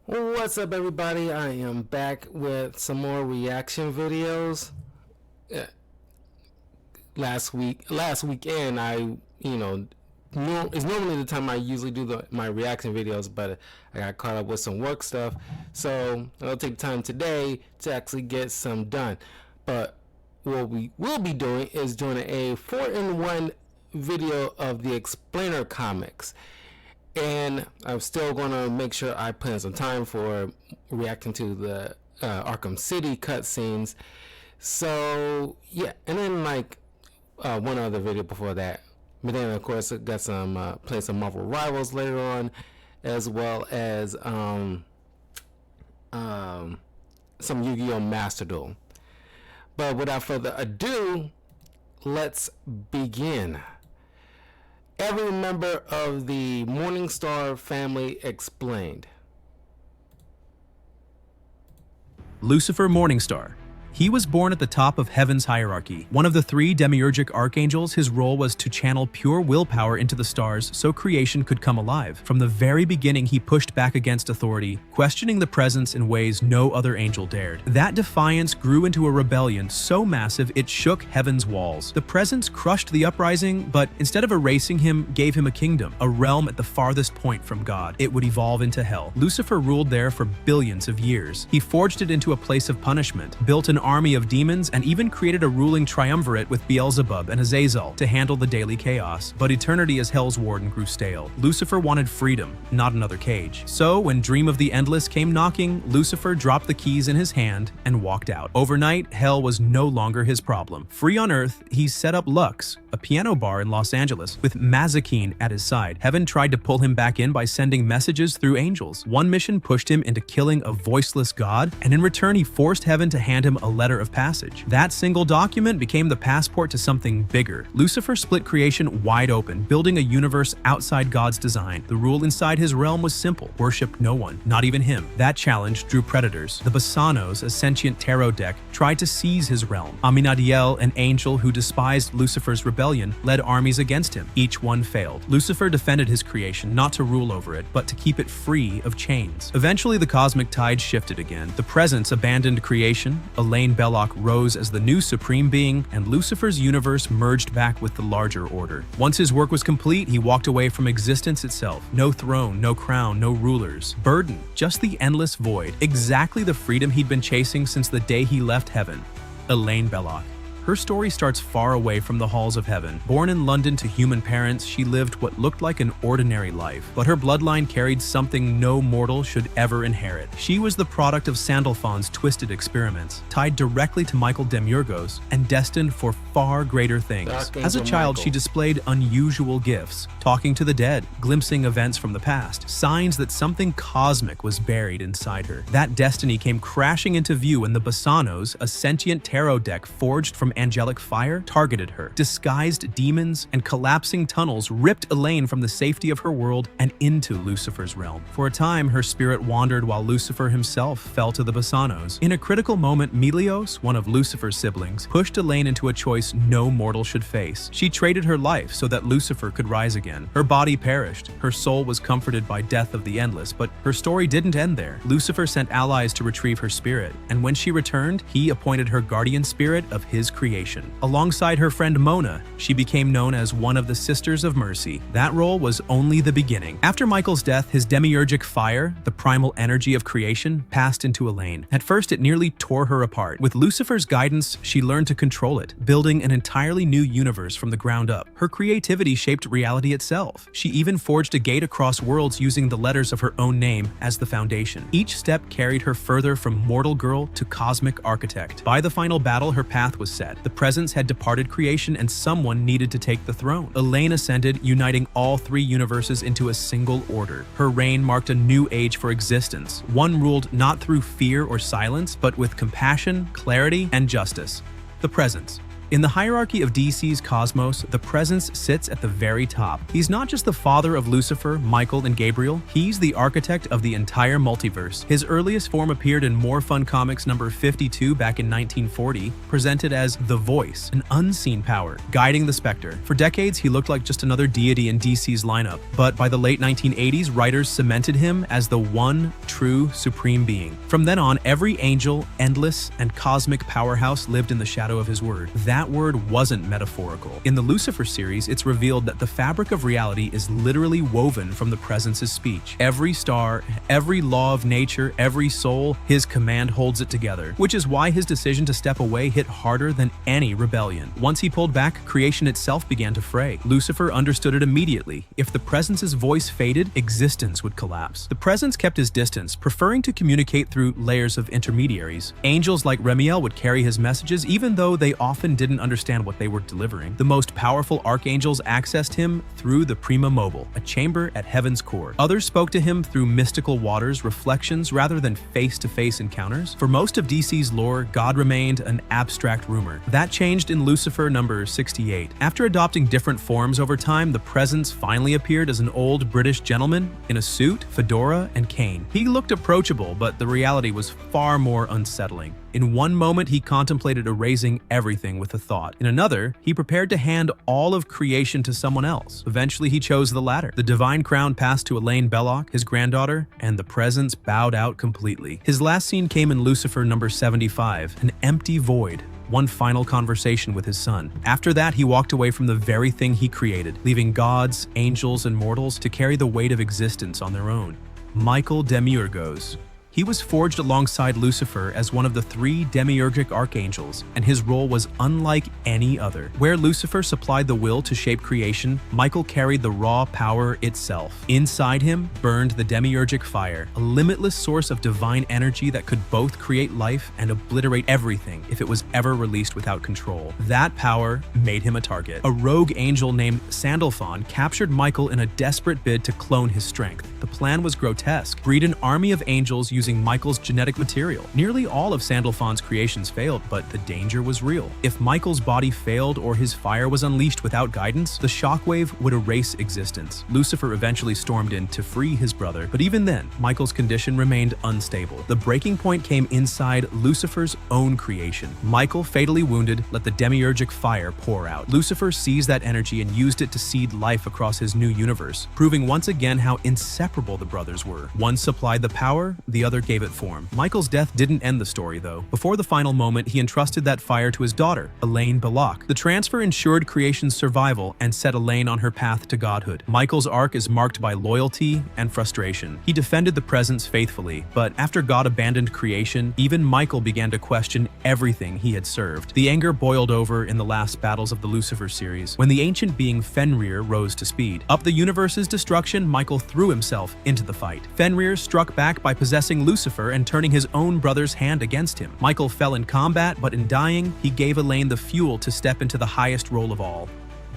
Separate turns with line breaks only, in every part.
What's up, everybody? I am back with some more reaction videos. Uh, last weekend, it's normally the time I usually do my reaction videos, but I got caught up with some work stuff, so I'll take time today to actually get some done. But what we will be doing is doing a 4-in-1 video of the Explainer comics. And I'm still going to make sure I put in some time for reacting to the Arkham City cutscenes. So yeah, and then one other video before that. But then of course I got some play some Marvel Rivals later on, as well as some Yu-Gi-Oh! Master Duel. But without further ado, let's begin. Every member of the Morningstar family explained.
Lucifer Morningstar. He was born at the top of heaven's hierarchy. One of the 3 demiurgic archangels, his role was to channel pure willpower into the stars so creation could come alive. From the very beginning, he pushed back against authority, questioning the presence in ways no other angel dared. That defiance grew into a rebellion so massive it shook heaven's walls. The presence crushed the uprising, but instead of erasing him, gave him a kingdom, a realm at the farthest point from God. It would evolve into hell. Lucifer ruled there for billions of years. He forged it into a place of punishment, built an army of demons, and even created a ruling triumvirate with Beelzebub and Azazel to handle the daily chaos. But eternity as Hell's warden grew stale. Lucifer wanted freedom, not another cage. So when Dream of the Endless came knocking, Lucifer dropped the keys in his hand and walked out. Overnight, Hell was no longer his problem. Free on Earth, he set up Lux, a piano bar in Los Angeles, with Mazikeen at his side. Heaven tried to pull him back in by sending messages through angels. One mission pushed him into killing a voiceless god, and in return he forced Heaven to hand him a letter of passage. That single document became the passport to something bigger. Lucifer split creation wide open, building a universe outside God's design. The rule inside his realm was simple: worship no one, not even him. That challenge drew predators. The Basanos, a sentient tarot deck, tried to seize his realm. Aminadiel, an angel who despised Lucifer's rebellion, led armies against him. Each one failed. Lucifer defended his creation, not to rule over it, but to keep it free of chains. Eventually, the cosmic tide shifted again. The Presence abandoned creation, Elaine Belloc rose as the new supreme being, and Lucifer's universe merged back with the larger order. Once his work was complete, he walked away from existence itself. No throne, no crown, no rulers. Burden, just the endless void. Exactly the freedom he'd been chasing since the day he left heaven. Elaine Belloc. Her story starts far away from the halls of heaven. Born in London to human parents, she lived what looked like an ordinary life, but her bloodline carried something no mortal should ever inherit. She was the product of Sandalphon's twisted experiments, tied directly to Michael Demiurgos, and destined for far greater things. As a child, she displayed unusual gifts, talking to the dead, glimpsing events from the past, signs that something cosmic was buried inside her. That destiny came crashing into view when the Basanos, a sentient tarot deck forged from angelic fire, targeted her. Disguised demons and collapsing tunnels ripped Elaine from the safety of her world and into Lucifer's realm. For a time, her spirit wandered while Lucifer himself fell to the Basanos. In a critical moment, Melios, one of Lucifer's siblings, pushed Elaine into a choice no mortal should face. She traded her life so that Lucifer could rise again. Her body perished. Her soul was comforted by death of the endless, but her story didn't end there. Lucifer sent allies to retrieve her spirit, and when she returned, he appointed her guardian spirit of his creation. Alongside her friend Mona, she became known as one of the Sisters of Mercy. That role was only the beginning. After Michael's death, his demiurgic fire, the primal energy of creation, passed into Elaine. At first, it nearly tore her apart. With Lucifer's guidance, she learned to control it, building an entirely new universe from the ground up. Her creativity shaped reality itself. She even forged a gate across worlds using the letters of her own name as the foundation. Each step carried her further from mortal girl to cosmic architect. By the final battle, her path was set. The Presence had departed creation and someone needed to take the throne. Elaine ascended, uniting all 3 universes into a single order. Her reign marked a new age for existence, one ruled not through fear or silence, but with compassion, clarity, and justice. The Presence. In the hierarchy of DC's cosmos, the Presence sits at the very top. He's not just the father of Lucifer, Michael, and Gabriel, he's the architect of the entire multiverse. His earliest form appeared in More Fun Comics number 52 back in 1940, presented as The Voice, an unseen power, guiding the Spectre. For decades, he looked like just another deity in DC's lineup, but by the late 1980s, writers cemented him as the one true, supreme being. From then on, every angel, endless, and cosmic powerhouse lived in the shadow of his word. That word wasn't metaphorical. In the Lucifer series, it's revealed that the fabric of reality is literally woven from the presence's speech. Every star, every law of nature, every soul, his command holds it together, which is why his decision to step away hit harder than any rebellion. Once he pulled back, creation itself began to fray. Lucifer understood it immediately. If the presence's voice faded, existence would collapse. The presence kept his distance, preferring to communicate through layers of intermediaries. Angels like Remiel would carry his messages even though they often didn't understand what they were delivering. The most powerful archangels accessed him through the Prima Mobile, a chamber at heaven's core. Others spoke to him through mystical waters, reflections, rather than face-to-face encounters. For most of DC's lore, God remained an abstract rumor. That changed in Lucifer number 68. After adopting different forms over time, the presence finally appeared as an old British gentleman in a suit, fedora, and cane. He looked approachable, but the reality was far more unsettling. In one moment, he contemplated erasing everything with a thought. In another, he prepared to hand all of creation to someone else. Eventually, he chose the latter. The divine crown passed to Elaine Belloc, his granddaughter, and the presence bowed out completely. His last scene came in Lucifer number 75, an empty void. One final conversation with his son. After that, he walked away from the very thing he created, leaving gods, angels, and mortals to carry the weight of existence on their own. Michael Demiurgos. He was forged alongside Lucifer as one of the 3 demiurgic archangels, and his role was unlike any other. Where Lucifer supplied the will to shape creation, Michael carried the raw power itself. Inside him burned the demiurgic fire, a limitless source of divine energy that could both create life and obliterate everything if it was ever released without control. That power made him a target. A rogue angel named Sandalphon captured Michael in a desperate bid to clone his strength. The plan was grotesque: breed an army of angels using Michael's genetic material. Nearly all of Sandalphon's creations failed, but the danger was real. If Michael's body failed or his fire was unleashed without guidance, the shockwave would erase existence. Lucifer eventually stormed in to free his brother, but even then, Michael's condition remained unstable. The breaking point came inside Lucifer's own creation. Michael, fatally wounded, let the demiurgic fire pour out. Lucifer seized that energy and used it to seed life across his new universe, proving once again how inseparable the brothers were. One supplied the power, the other gave it form. Michael's death didn't end the story, though. Before the final moment, he entrusted that fire to his daughter, Elaine Belloc. The transfer ensured creation's survival and set Elaine on her path to godhood. Michael's arc is marked by loyalty and frustration. He defended the presence faithfully, but after God abandoned creation, even Michael began to question everything he had served. The anger boiled over in the last battles of the Lucifer series, when the ancient being Fenrir rose to speed. Up the universe's destruction, Michael threw himself into the fight. Fenrir struck back by possessing Lucifer and turning his own brother's hand against him. Michael fell in combat, but in dying, he gave Elaine the fuel to step into the highest role of all: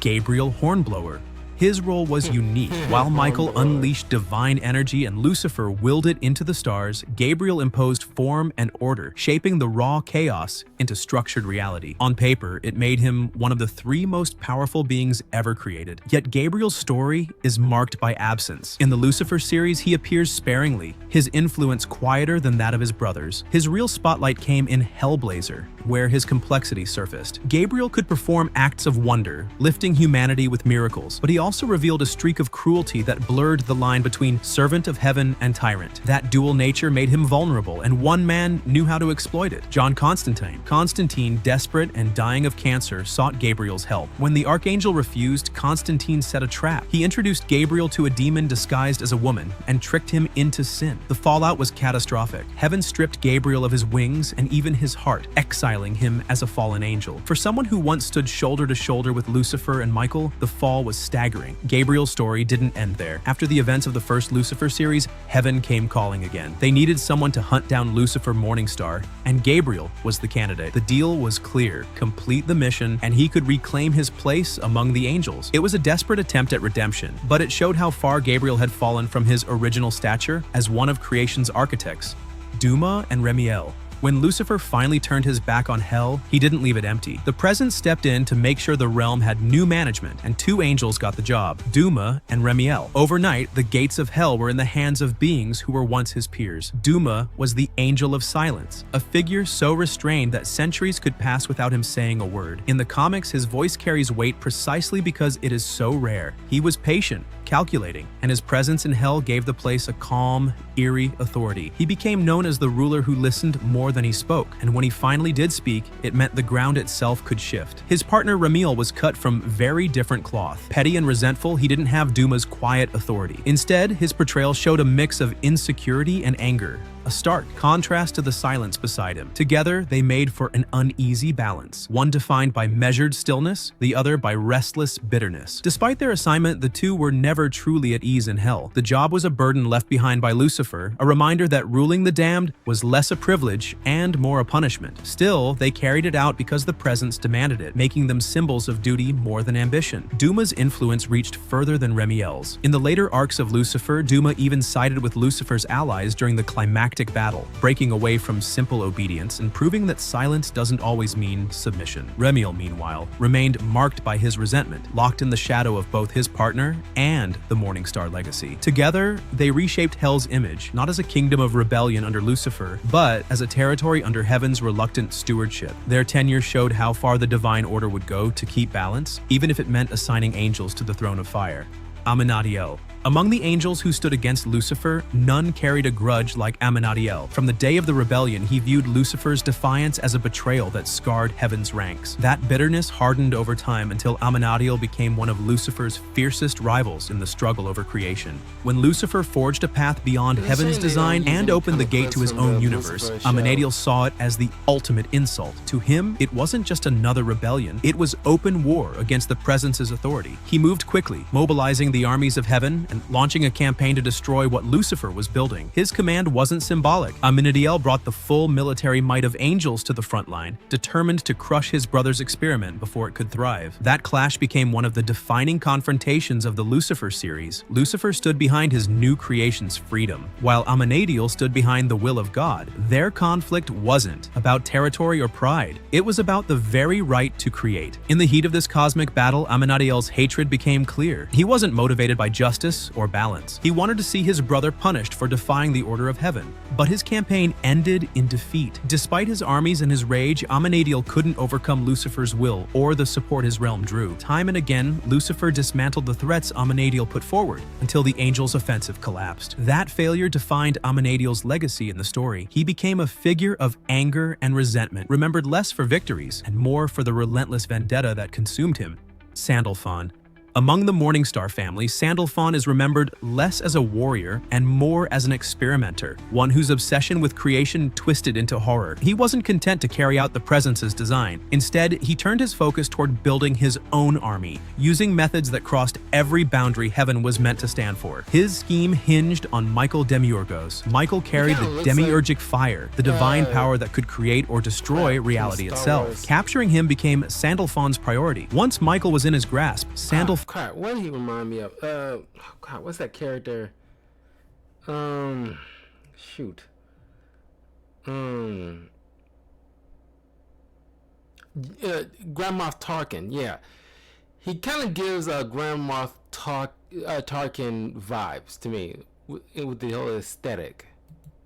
Gabriel Hornblower. His role was unique. While Michael unleashed divine energy and Lucifer willed it into the stars, Gabriel imposed form and order, shaping the raw chaos into structured reality. On paper, it made him one of the 3 most powerful beings ever created. Yet Gabriel's story is marked by absence. In the Lucifer series, he appears sparingly, his influence quieter than that of his brothers. His real spotlight came in Hellblazer, where his complexity surfaced. Gabriel could perform acts of wonder, lifting humanity with miracles, but he also revealed a streak of cruelty that blurred the line between servant of heaven and tyrant. That dual nature made him vulnerable, and one man knew how to exploit it: John Constantine. Constantine, desperate and dying of cancer, sought Gabriel's help. When the archangel refused, Constantine set a trap. He introduced Gabriel to a demon disguised as a woman and tricked him into sin. The fallout was catastrophic. Heaven stripped Gabriel of his wings and even his heart, exiling him as a fallen angel. For someone who once stood shoulder to shoulder with Lucifer and Michael, the fall was staggering. Gabriel's story didn't end there. After the events of the first Lucifer series, Heaven came calling again. They needed someone to hunt down Lucifer Morningstar, and Gabriel was the candidate. The deal was clear: complete the mission, and he could reclaim his place among the angels. It was a desperate attempt at redemption, but it showed how far Gabriel had fallen from his original stature as one of creation's architects. Duma and Remiel. When Lucifer finally turned his back on hell, he didn't leave it empty. The presence stepped in to make sure the realm had new management, and 2 angels got the job: Duma and Remiel. Overnight, the gates of hell were in the hands of beings who were once his peers. Duma was the Angel of Silence, a figure so restrained that centuries could pass without him saying a word. In the comics, his voice carries weight precisely because it is so rare. He was patient, calculating, and his presence in hell gave the place a calm, eerie authority. He became known as the ruler who listened more than he spoke, and when he finally did speak, it meant the ground itself could shift. His partner Ramil was cut from very different cloth. Petty and resentful, he didn't have Duma's quiet authority. Instead, his portrayal showed a mix of insecurity and anger, a stark contrast to the silence beside him. Together, they made for an uneasy balance, one defined by measured stillness, the other by restless bitterness. Despite their assignment, the two were never truly at ease in hell. The job was a burden left behind by Lucifer, a reminder that ruling the damned was less a privilege and more a punishment. Still, they carried it out because the presence demanded it, making them symbols of duty more than ambition. Duma's influence reached further than Remiel's. In the later arcs of Lucifer, Duma even sided with Lucifer's allies during the climactic battle, breaking away from simple obedience and proving that silence doesn't always mean submission. Remiel, meanwhile, remained marked by his resentment, locked in the shadow of both his partner and the Morningstar legacy. Together, they reshaped Hell's image, not as a kingdom of rebellion under Lucifer, but as a territory under heaven's reluctant stewardship. Their tenure showed how far the divine order would go to keep balance, even if it meant assigning angels to the throne of fire. Amenadiel. Among the angels who stood against Lucifer, none carried a grudge like Amenadiel. From the day of the rebellion, he viewed Lucifer's defiance as a betrayal that scarred heaven's ranks. That bitterness hardened over time until Amenadiel became one of Lucifer's fiercest rivals in the struggle over creation. When Lucifer forged a path beyond heaven's design and opened the gate to his own universe, Amenadiel saw it as the ultimate insult. To him, it wasn't just another rebellion, it was open war against the presence's authority. He moved quickly, mobilizing the armies of heaven and launching a campaign to destroy what Lucifer was building. His command wasn't symbolic. Amenadiel brought the full military might of angels to the front line, determined to crush his brother's experiment before it could thrive. That clash became one of the defining confrontations of the Lucifer series. Lucifer stood behind his new creation's freedom, while Amenadiel stood behind the will of God. Their conflict wasn't about territory or pride. It was about the very right to create. In the heat of this cosmic battle, Amenadiel's hatred became clear. He wasn't motivated by justice or balance. He wanted to see his brother punished for defying the order of heaven. But his campaign ended in defeat. Despite his armies and his rage, Amenadiel couldn't overcome Lucifer's will or the support his realm drew. Time and again, Lucifer dismantled the threats Amenadiel put forward until the angels' offensive collapsed. That failure defined Amenadiel's legacy in the story. He became a figure of anger and resentment, remembered less for victories and more for the relentless vendetta that consumed him. Sandalphon. Among the Morningstar family, Sandalphon is remembered less as a warrior and more as an experimenter, one whose obsession with creation twisted into horror. He wasn't content to carry out the Presence's design. Instead, he turned his focus toward building his own army, using methods that crossed every boundary heaven was meant to stand for. His scheme hinged on Michael Demiurgos. Michael carried the demiurgic fire, the divine power that could create or destroy reality itself. Capturing him became Sandalphon's priority. Once Michael was in his grasp,
Crap, what did he remind me of? God, what's that character? Shoot. Grand Moff Tarkin, yeah. He kind of gives Grand Moff Tarkin vibes to me with the whole aesthetic.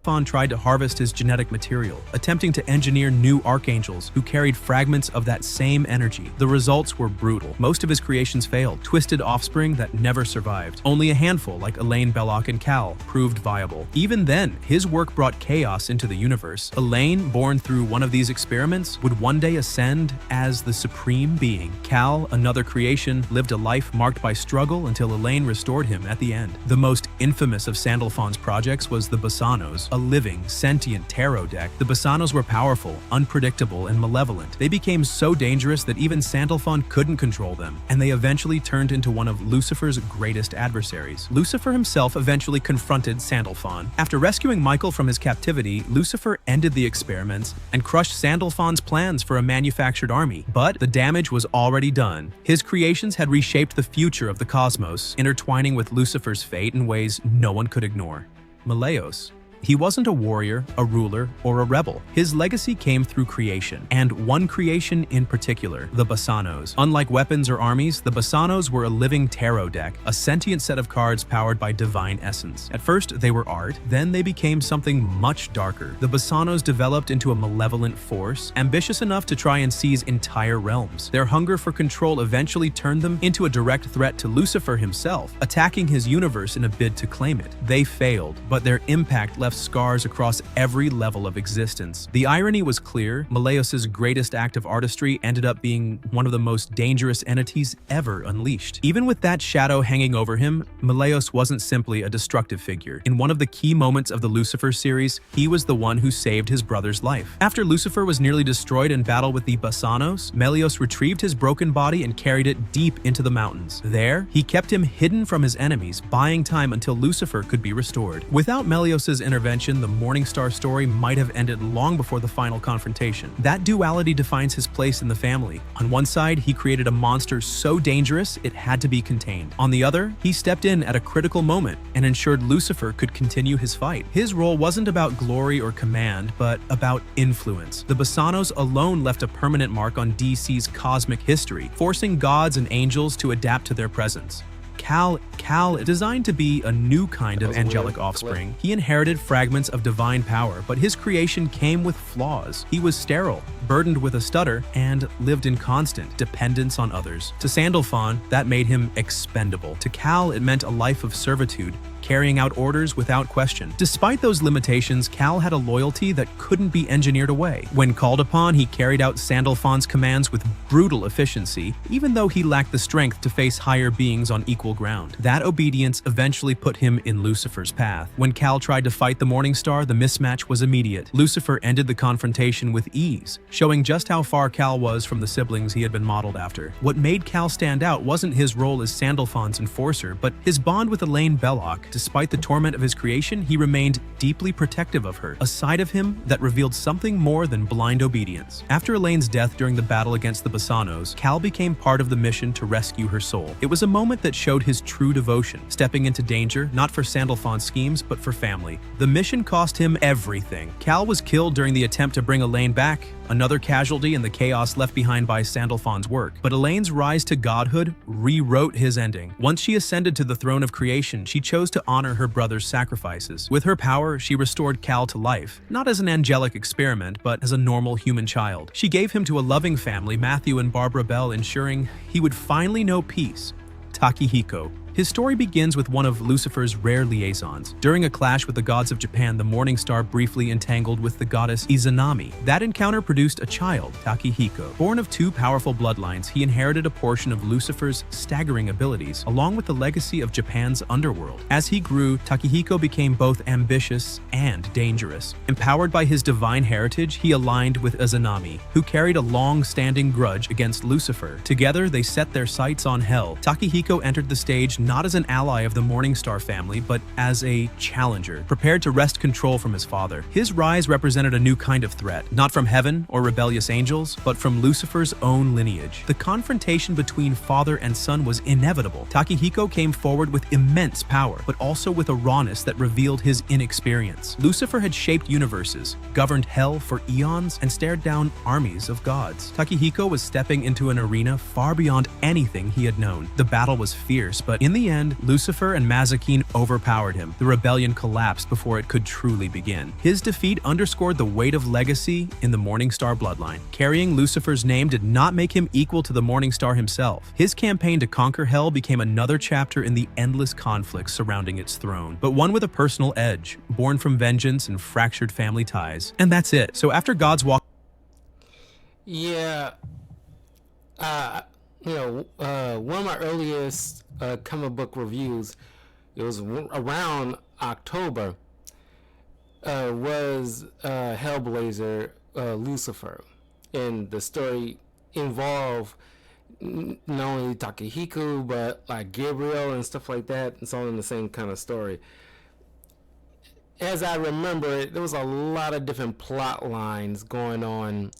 Sandalphon tried to harvest his genetic material, attempting to engineer new archangels who carried fragments of that same energy. The results were brutal. Most of his creations failed, twisted offspring that never survived. Only a handful, like Elaine, Belloc, and Cal, proved viable. Even then, his work brought chaos into the universe. Elaine, born through one of these experiments, would one day ascend as the supreme being. Cal, another creation, lived a life marked by struggle until Elaine restored him at the end. The most infamous of Sandalphon's projects was the Basanos, a living, sentient tarot deck. The Basanos were powerful, unpredictable, and malevolent. They became so dangerous that even Sandalphon couldn't control them, and they eventually turned into one of Lucifer's greatest adversaries. Lucifer himself eventually confronted Sandalphon. After rescuing Michael from his captivity, Lucifer ended the experiments and crushed Sandalphon's plans for a manufactured army. But the damage was already done. His creations had reshaped the future of the cosmos, intertwining with Lucifer's fate in ways no one could ignore. Maleos. He wasn't a warrior, a ruler, or a rebel. His legacy came through creation, and one creation in particular, the Basanos. Unlike weapons or armies, the Basanos were a living tarot deck, a sentient set of cards powered by divine essence. At first, they were art, then they became something much darker. The Basanos developed into a malevolent force, ambitious enough to try and seize entire realms. Their hunger for control eventually turned them into a direct threat to Lucifer himself, attacking his universe in a bid to claim it. They failed, but their impact left scars across every level of existence. The irony was clear. Meleos's greatest act of artistry ended up being one of the most dangerous entities ever unleashed. Even with that shadow hanging over him, Meleos wasn't simply a destructive figure. In one of the key moments of the Lucifer series, he was the one who saved his brother's life. After Lucifer was nearly destroyed in battle with the Basanos, Meleos retrieved his broken body and carried it deep into the mountains. There, he kept him hidden from his enemies, buying time until Lucifer could be restored. Without Meleos's intervention, the Morningstar story might have ended long before the final confrontation. That duality defines his place in the family. On one side, he created a monster so dangerous it had to be contained. On the other, he stepped in at a critical moment and ensured Lucifer could continue his fight. His role wasn't about glory or command, but about influence. The Basanos alone left a permanent mark on DC's cosmic history, forcing gods and angels to adapt to their presence. Kal, designed to be a new kind of angelic offspring, he inherited fragments of divine power, but his creation came with flaws. He was sterile, burdened with a stutter, and lived in constant dependence on others. To Sandalphon, that made him expendable. To Kal, it meant a life of servitude, carrying out orders without question. Despite those limitations, Kal had a loyalty that couldn't be engineered away. When called upon, he carried out Sandalphon's commands with brutal efficiency, even though he lacked the strength to face higher beings on equal ground. That obedience eventually put him in Lucifer's path. When Kal tried to fight the Morningstar, the mismatch was immediate. Lucifer ended the confrontation with ease, showing just how far Kal was from the siblings he had been modeled after. What made Kal stand out wasn't his role as Sandalphon's enforcer, but his bond with Elaine Belloc. Despite the torment of his creation, he remained deeply protective of her, a side of him that revealed something more than blind obedience. After Elaine's death during the battle against the Basanos, Kal became part of the mission to rescue her soul. It was a moment that showed his true devotion, stepping into danger not for Sandalphon's schemes, but for family. The mission cost him everything. Kal was killed during the attempt to bring Elaine back, another casualty in the chaos left behind by Sandalphon's work. But Elaine's rise to godhood rewrote his ending. Once she ascended to the throne of creation, she chose to honor her brother's sacrifices. With her power, she restored Kal to life, not as an angelic experiment, but as a normal human child. She gave him to a loving family, Matthew and Barbara Bell, ensuring he would finally know peace. Takehiko. His story begins with one of Lucifer's rare liaisons. During a clash with the gods of Japan, the Morningstar briefly entangled with the goddess Izanami. That encounter produced a child, Takehiko. Born of two powerful bloodlines, he inherited a portion of Lucifer's staggering abilities, along with the legacy of Japan's underworld. As he grew, Takehiko became both ambitious and dangerous. Empowered by his divine heritage, he aligned with Izanami, who carried a long-standing grudge against Lucifer. Together, they set their sights on hell. Takehiko entered the stage not as an ally of the Morningstar family, but as a challenger, prepared to wrest control from his father. His rise represented a new kind of threat, not from heaven or rebellious angels, but from Lucifer's own lineage. The confrontation between father and son was inevitable. Takehiko came forward with immense power, but also with a rawness that revealed his inexperience. Lucifer had shaped universes, governed hell for eons, and stared down armies of gods. Takehiko was stepping into an arena far beyond anything he had known. The battle was fierce, but in the end, Lucifer and Mazikeen overpowered him. The rebellion collapsed before it could truly begin. His defeat underscored the weight of legacy in the Morningstar bloodline. Carrying Lucifer's name did not make him equal to the Morningstar himself. His campaign to conquer hell became another chapter in the endless conflicts surrounding its throne, but one with a personal edge, born from vengeance and fractured family ties. And that's it. So after God's walk...
Yeah. One of my earliest comic book reviews, it was around October, was Hellblazer, Lucifer. And the story involved not only Takehiko, but like Gabriel and stuff like that. It's all in the same kind of story. As I remember it, there was a lot of different plot lines going on.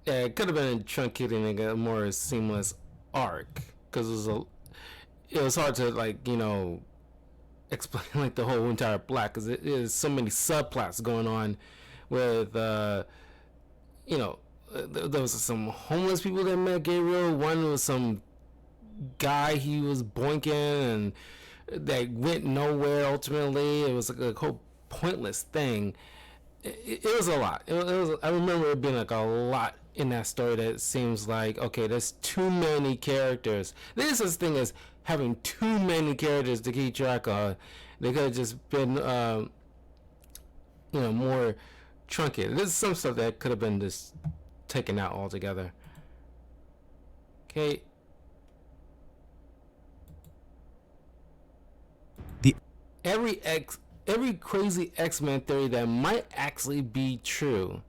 It could have been truncated in a more seamless arc, because it was hard to explain like the whole entire plot, because it is so many subplots going on with you know, there was some homeless people that met Gabriel. One was some guy he was boinking and that went nowhere. Ultimately, it was like a whole pointless thing. It was a lot. It was. I remember it being like a lot in that story. That seems like, okay, there's too many characters. There's this thing as having too many characters to keep track of. They could have just been, more truncated. There's some stuff that could have been just taken out altogether. Okay. Every crazy X-Men theory that might actually be true.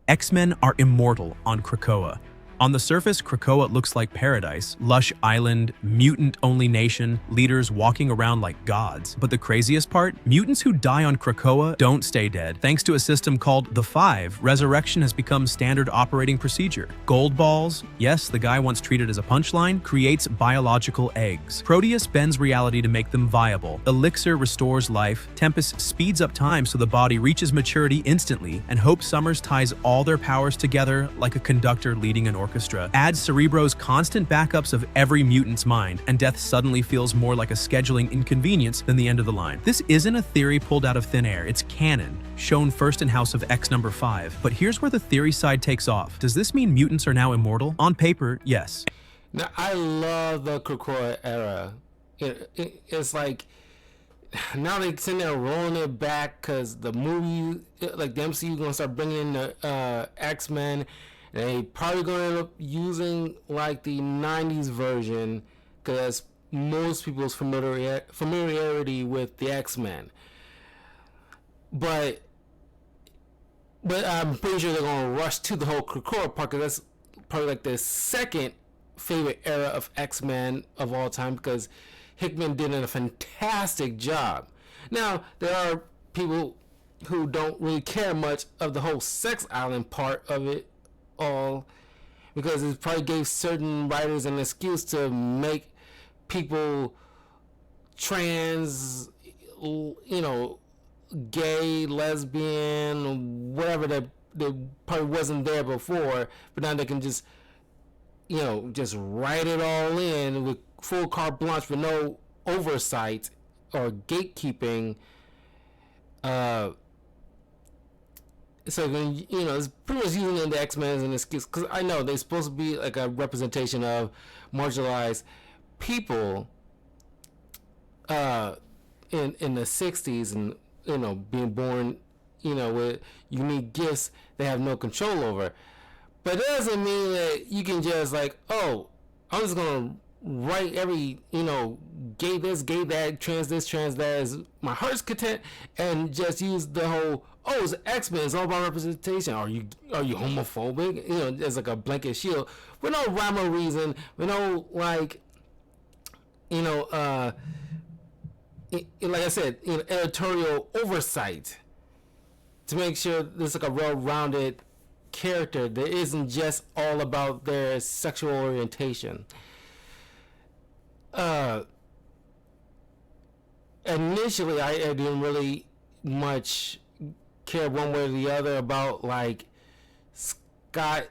X-Men are immortal on Krakoa. On the surface, Krakoa looks like paradise, lush island, mutant-only nation, leaders walking around like gods. But the craziest part? Mutants who die on Krakoa don't stay dead. Thanks to a system called the Five, resurrection has become standard operating procedure. Gold balls, yes, the guy once treated as a punchline, creates biological eggs. Proteus bends reality to make them viable. Elixir restores life. Tempest speeds up time so the body reaches maturity instantly. And Hope Summers ties all their powers together like a conductor leading an orchestra. Add Cerebro's constant backups of every mutant's mind, and death suddenly feels more like a scheduling inconvenience than the end of the line. This isn't a theory pulled out of thin air, it's canon, shown first in House of X number 5. But here's where the theory side takes off. Does this mean mutants are now immortal? On paper, yes.
Now, I love the Krakoa era. It's like, now they sitting there rolling it back because the movie, like the MCU, gonna start bringing in the X-Men. They probably gonna end up using like the '90s version because most people's familiarity with the X-Men. But I'm pretty sure they're gonna rush to the whole Krakoa part because that's probably like the second favorite era of X-Men of all time, because Hickman did a fantastic job. Now, there are people who don't really care much of the whole Sex Island part of it all, because it probably gave certain writers an excuse to make people trans, gay, lesbian, whatever that probably wasn't there before, but now they can just just write it all in with full carte blanche with no oversight or gatekeeping. So it's pretty much using the X-Men as an excuse, because I know they're supposed to be like a representation of marginalized people in the 60s, and being born with unique gifts they have no control over. But it doesn't mean that you can just like, oh, I'm just gonna write every gay this, gay that, trans this, trans that as my heart's content, and just use the whole, oh, it's X-Men, it's all about representation. Are you homophobic? As like a blanket shield with no rhyme or reason, with no like like I said, editorial oversight to make sure there's like a well-rounded character that isn't just all about their sexual orientation. Initially I didn't really much care one way or the other about like Scott,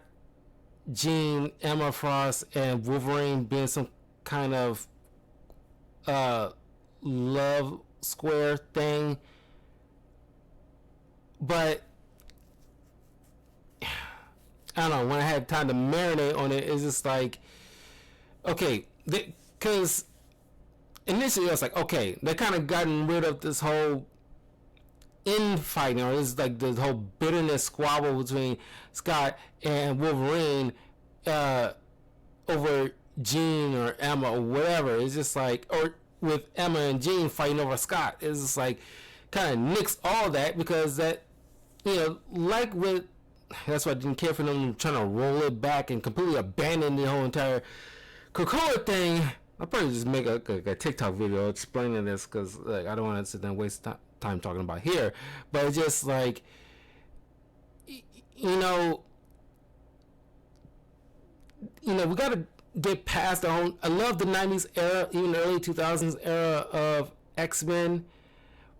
Jean, Emma Frost, and Wolverine being some kind of love square thing, but I don't know, when I had time to marinate on it, it's just like, okay, because initially I was like, okay, they kind of gotten rid of this whole infighting, or this like the whole bitterness squabble between Scott and Wolverine over Jean or Emma or whatever. It's just like, or with Emma and Jean fighting over Scott. It's just like kind of nix all that, because that, like with, that's why I didn't care for them trying to roll it back and completely abandon the whole entire Krakoa thing. I'll probably just make a TikTok video explaining this, because like I don't want to sit there and waste time talking about here. But it's just like, we gotta get past the whole. I love the '90s era, even the early 2000s era of X-Men,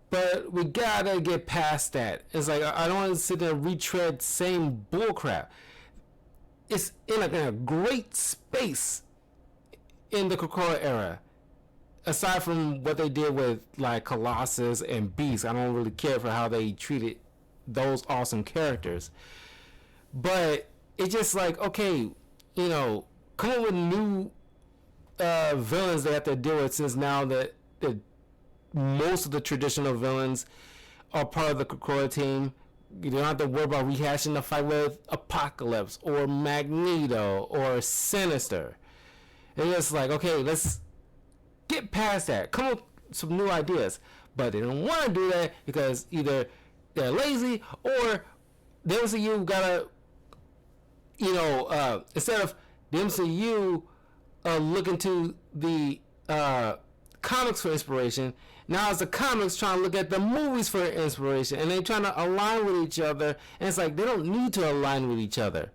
but we gotta get past that. It's like I don't want to sit there and retread same bullcrap. It's in a great space in the Krakoa era. Aside from what they did with like Colossus and Beast, I don't really care for how they treated those awesome characters. But it's just like, okay, come up with new villains they have to deal with, since now that most of the traditional villains are part of the Krakoa team. You don't have to worry about rehashing the fight with Apocalypse or Magneto or Sinister. It's just like, okay, let's get past that. Come up with some new ideas. But they don't want to do that because either they're lazy or the MCU gotta, instead of the MCU looking to the comics for inspiration, now it's the comics trying to look at the movies for inspiration, and they're trying to align with each other, and it's like they don't need to align with each other.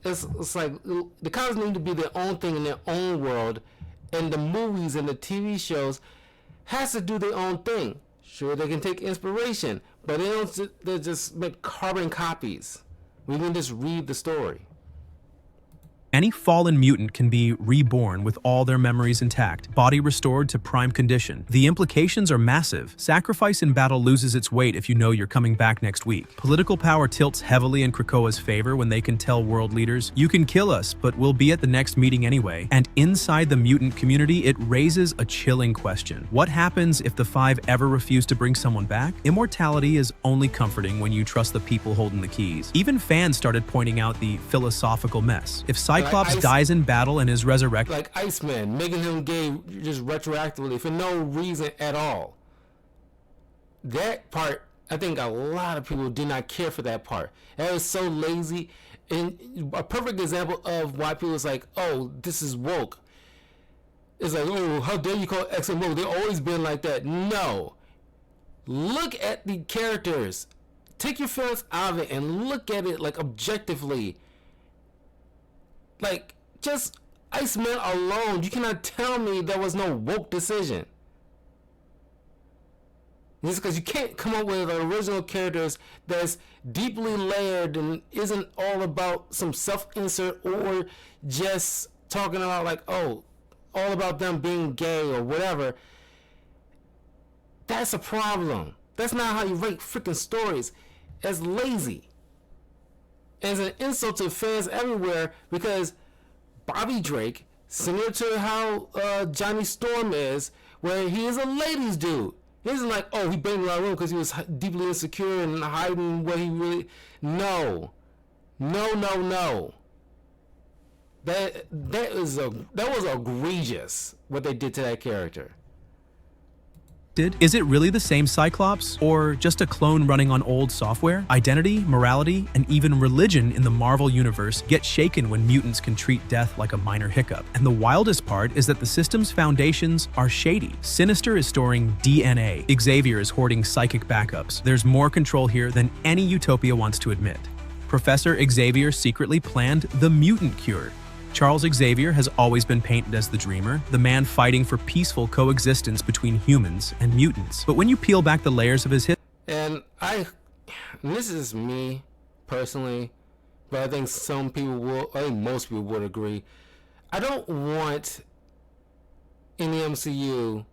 It's like the comics need to be their own thing in their own world, and the movies and the TV shows has to do their own thing. Sure, they can take inspiration, but they just make carbon copies. We can just read the story.
Any fallen mutant can be reborn with all their memories intact, body restored to prime condition. The implications are massive. Sacrifice in battle loses its weight if you know you're coming back next week. Political power tilts heavily in Krakoa's favor when they can tell world leaders, you can kill us, but we'll be at the next meeting anyway. And inside the mutant community, it raises a chilling question. What happens if the Five ever refuse to bring someone back? Immortality is only comforting when you trust the people holding the keys. Even fans started pointing out the philosophical mess. If Cyclops dies in battle and is resurrected,
like Iceman, making him gay just retroactively for no reason at all. That part, I think a lot of people did not care for that part. That was so lazy, and a perfect example of why people was like, "Oh, this is woke." It's like, "Oh, how dare you call X-Men woke? They've always been like that." No, look at the characters. Take your feelings out of it and look at it like objectively. Like, just Iceman alone, you cannot tell me there was no woke decision. Just because you can't come up with original characters that's deeply layered and isn't all about some self-insert or just talking about like, oh, all about them being gay or whatever. That's a problem. That's not how you write freaking stories. That's lazy. As an insult to fans everywhere, because Bobby Drake, similar to how Johnny Storm is, where he is a ladies' dude. He isn't like, oh, he banged around the room because he was deeply insecure and hiding what he really. No. That was egregious what they did to that character.
is it really the same Cyclops, or just a clone running on old software? Identity, morality, and even religion in the Marvel universe get shaken when mutants can treat death like a minor hiccup. And the wildest part is that the system's foundations are shady. Sinister is storing DNA. Xavier is hoarding psychic backups. There's more control here than any utopia wants to admit. Professor Xavier secretly planned the mutant cure. Charles Xavier has always been painted as the dreamer, the man fighting for peaceful coexistence between humans and mutants. But when you peel back the layers of his history,
and this is me personally, but I think some people will, I think most people would agree. I don't want in the MCU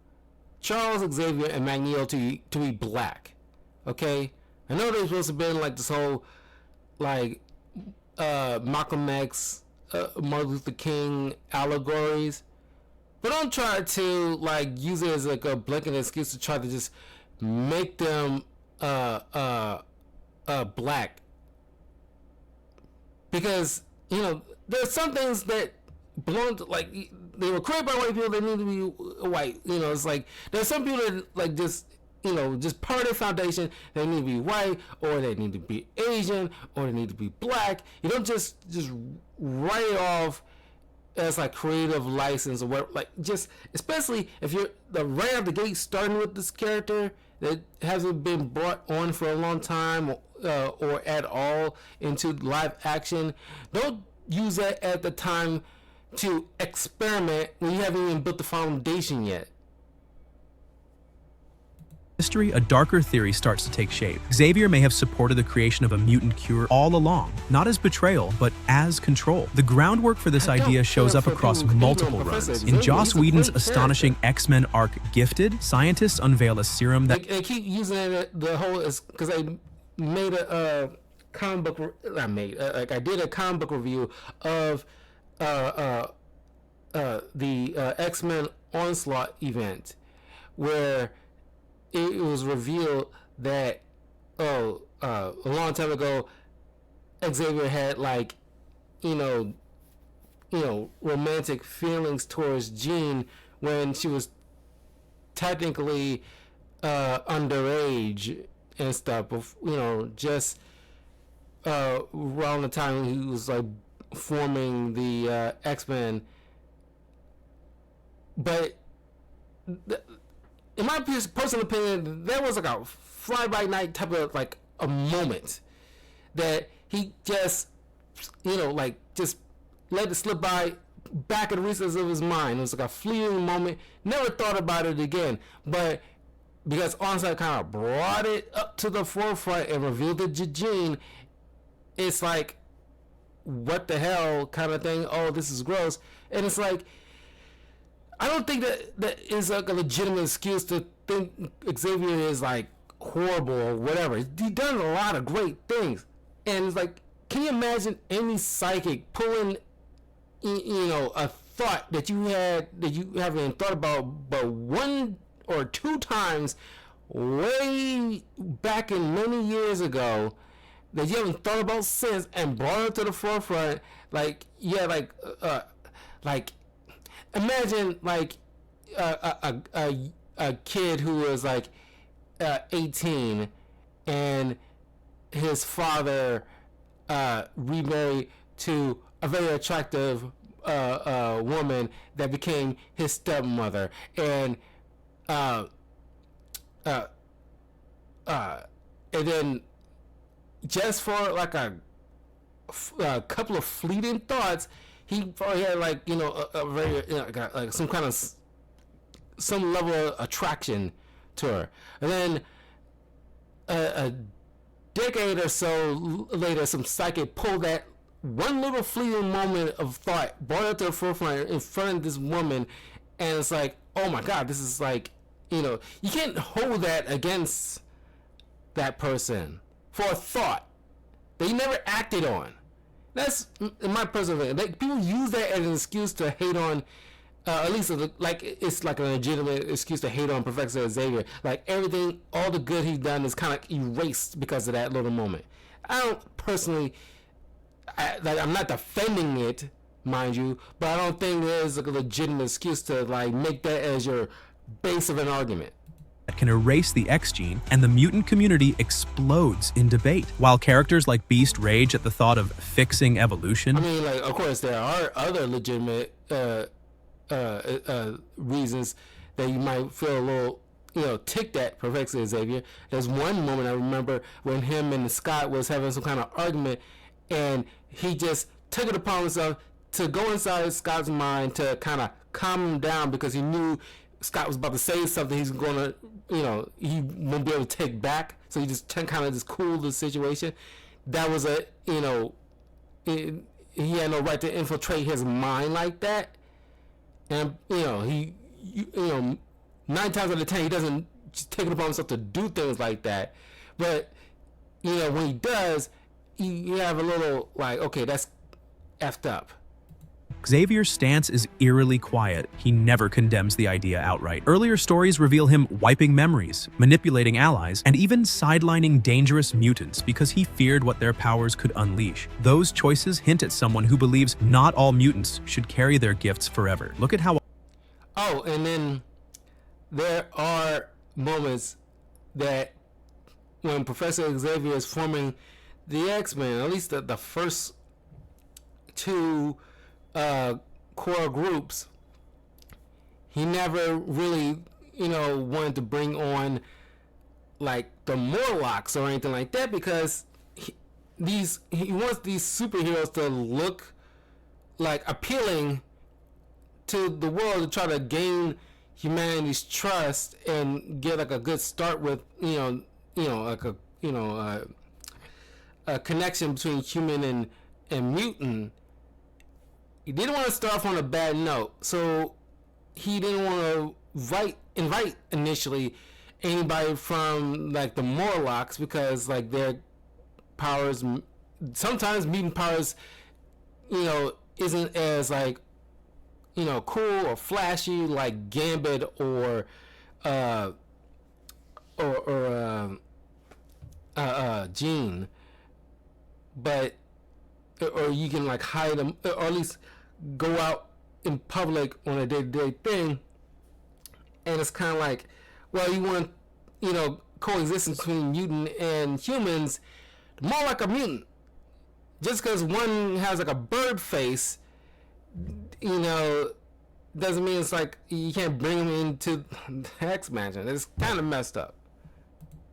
Charles Xavier and Magneto to be black. Okay? I know they're supposed to be like this whole like Malcolm X, Martin Luther King allegories, but don't try to like use it as like a blanket excuse to try to just make them black, because you know there's some things that belong to, like, they were created by white people, they need to be white. You know, it's like there's some people that like just, you know, just part of their foundation, they need to be white, or they need to be Asian, or they need to be black. You don't just write it off as like creative license or whatever. Like, just, especially if you're right out the gate starting with this character that hasn't been brought on for a long time or at all into live action. Don't use that at the time to experiment when you haven't even built the foundation yet?
History, a darker theory starts to take shape. Xavier may have supported the creation of a mutant cure all along, not as betrayal, but as control. The groundwork for this idea shows up across multiple runs. In Joss Whedon's astonishing X-Men arc Gifted, scientists unveil a serum that...
They keep using it, the whole, because I made a comic book, I did a comic book review of the X-Men Onslaught event, where it was revealed that a long time ago Xavier had romantic feelings towards Jean when she was technically underage and stuff, just around the time he was like forming the X-Men. But in my personal opinion, there was like a fly-by-night type of like a moment that he just, just let it slip by back in the recesses of his mind. It was like a fleeting moment. Never thought about it again. But because Onslaught kind of brought it up to the forefront and revealed it to Jean, it's like, what the hell kind of thing. Oh, this is gross. And it's like, I don't think that is like a legitimate excuse to think Xavier is like horrible or whatever. He's done a lot of great things, and it's like, can you imagine any psychic pulling, a thought that you haven't thought about but one or two times way back in many years ago that you haven't thought about since and brought it to the forefront? Imagine like a kid who was like 18 and his father remarried to a very attractive woman that became his stepmother, and then just for like a couple of fleeting thoughts, he probably had a very like some level of attraction to her. And then a decade or so later, some psychic pulled that one little fleeting moment of thought, brought it to the forefront in front of this woman, and it's like, oh my God, this is like, you can't hold that against that person for a thought that you never acted on. That's in my personal opinion. Like, people use that as an excuse to hate on, at least like it's like a legitimate excuse to hate on Professor Xavier. Like, everything, all the good he's done is kind of erased because of that little moment. I don't personally, I'm not defending it, mind you, but I don't think there's like a legitimate excuse to like make that as your base of an argument.
That can erase the X gene, and the mutant community explodes in debate. While characters like Beast rage at the thought of fixing evolution...
I mean, like, of course, there are other legitimate reasons that you might feel a little, ticked at Professor Xavier. There's one moment I remember when him and Scott was having some kind of argument, and he just took it upon himself to go inside Scott's mind to kind of calm him down, because he knew Scott was about to say something he's going to, he won't be able to take back. So he just kind of just cooled the situation. That was he had no right to infiltrate his mind like that. And, he 9 times out of 10, he doesn't just take it upon himself to do things like that. But, when he does, you have a little like, okay, that's effed up.
Xavier's stance is eerily quiet. He never condemns the idea outright. Earlier stories reveal him wiping memories, manipulating allies, and even sidelining dangerous mutants because he feared what their powers could unleash. Those choices hint at someone who believes not all mutants should carry their gifts forever. Look at how...
Oh, and then there are moments that when Professor Xavier is forming the X-Men, at least the first two core groups, he never really, wanted to bring on like the Morlocks or anything like that, because he wants these superheroes to look like appealing to the world to try to gain humanity's trust and get like a good start with like a connection between human and mutant. He didn't want to start off on a bad note, so he didn't want to invite initially anybody from like the Morlocks, because like their powers, sometimes mutant powers, isn't as like cool or flashy like Gambit or Jean, but or you can like hide them, or at least go out in public on a day-to-day thing. And it's kind of like, well, you want coexistence between mutant and humans, more like a mutant. Just because one has like a bird face, doesn't mean it's like you can't bring them into the X-Mansion. It's kind of messed up.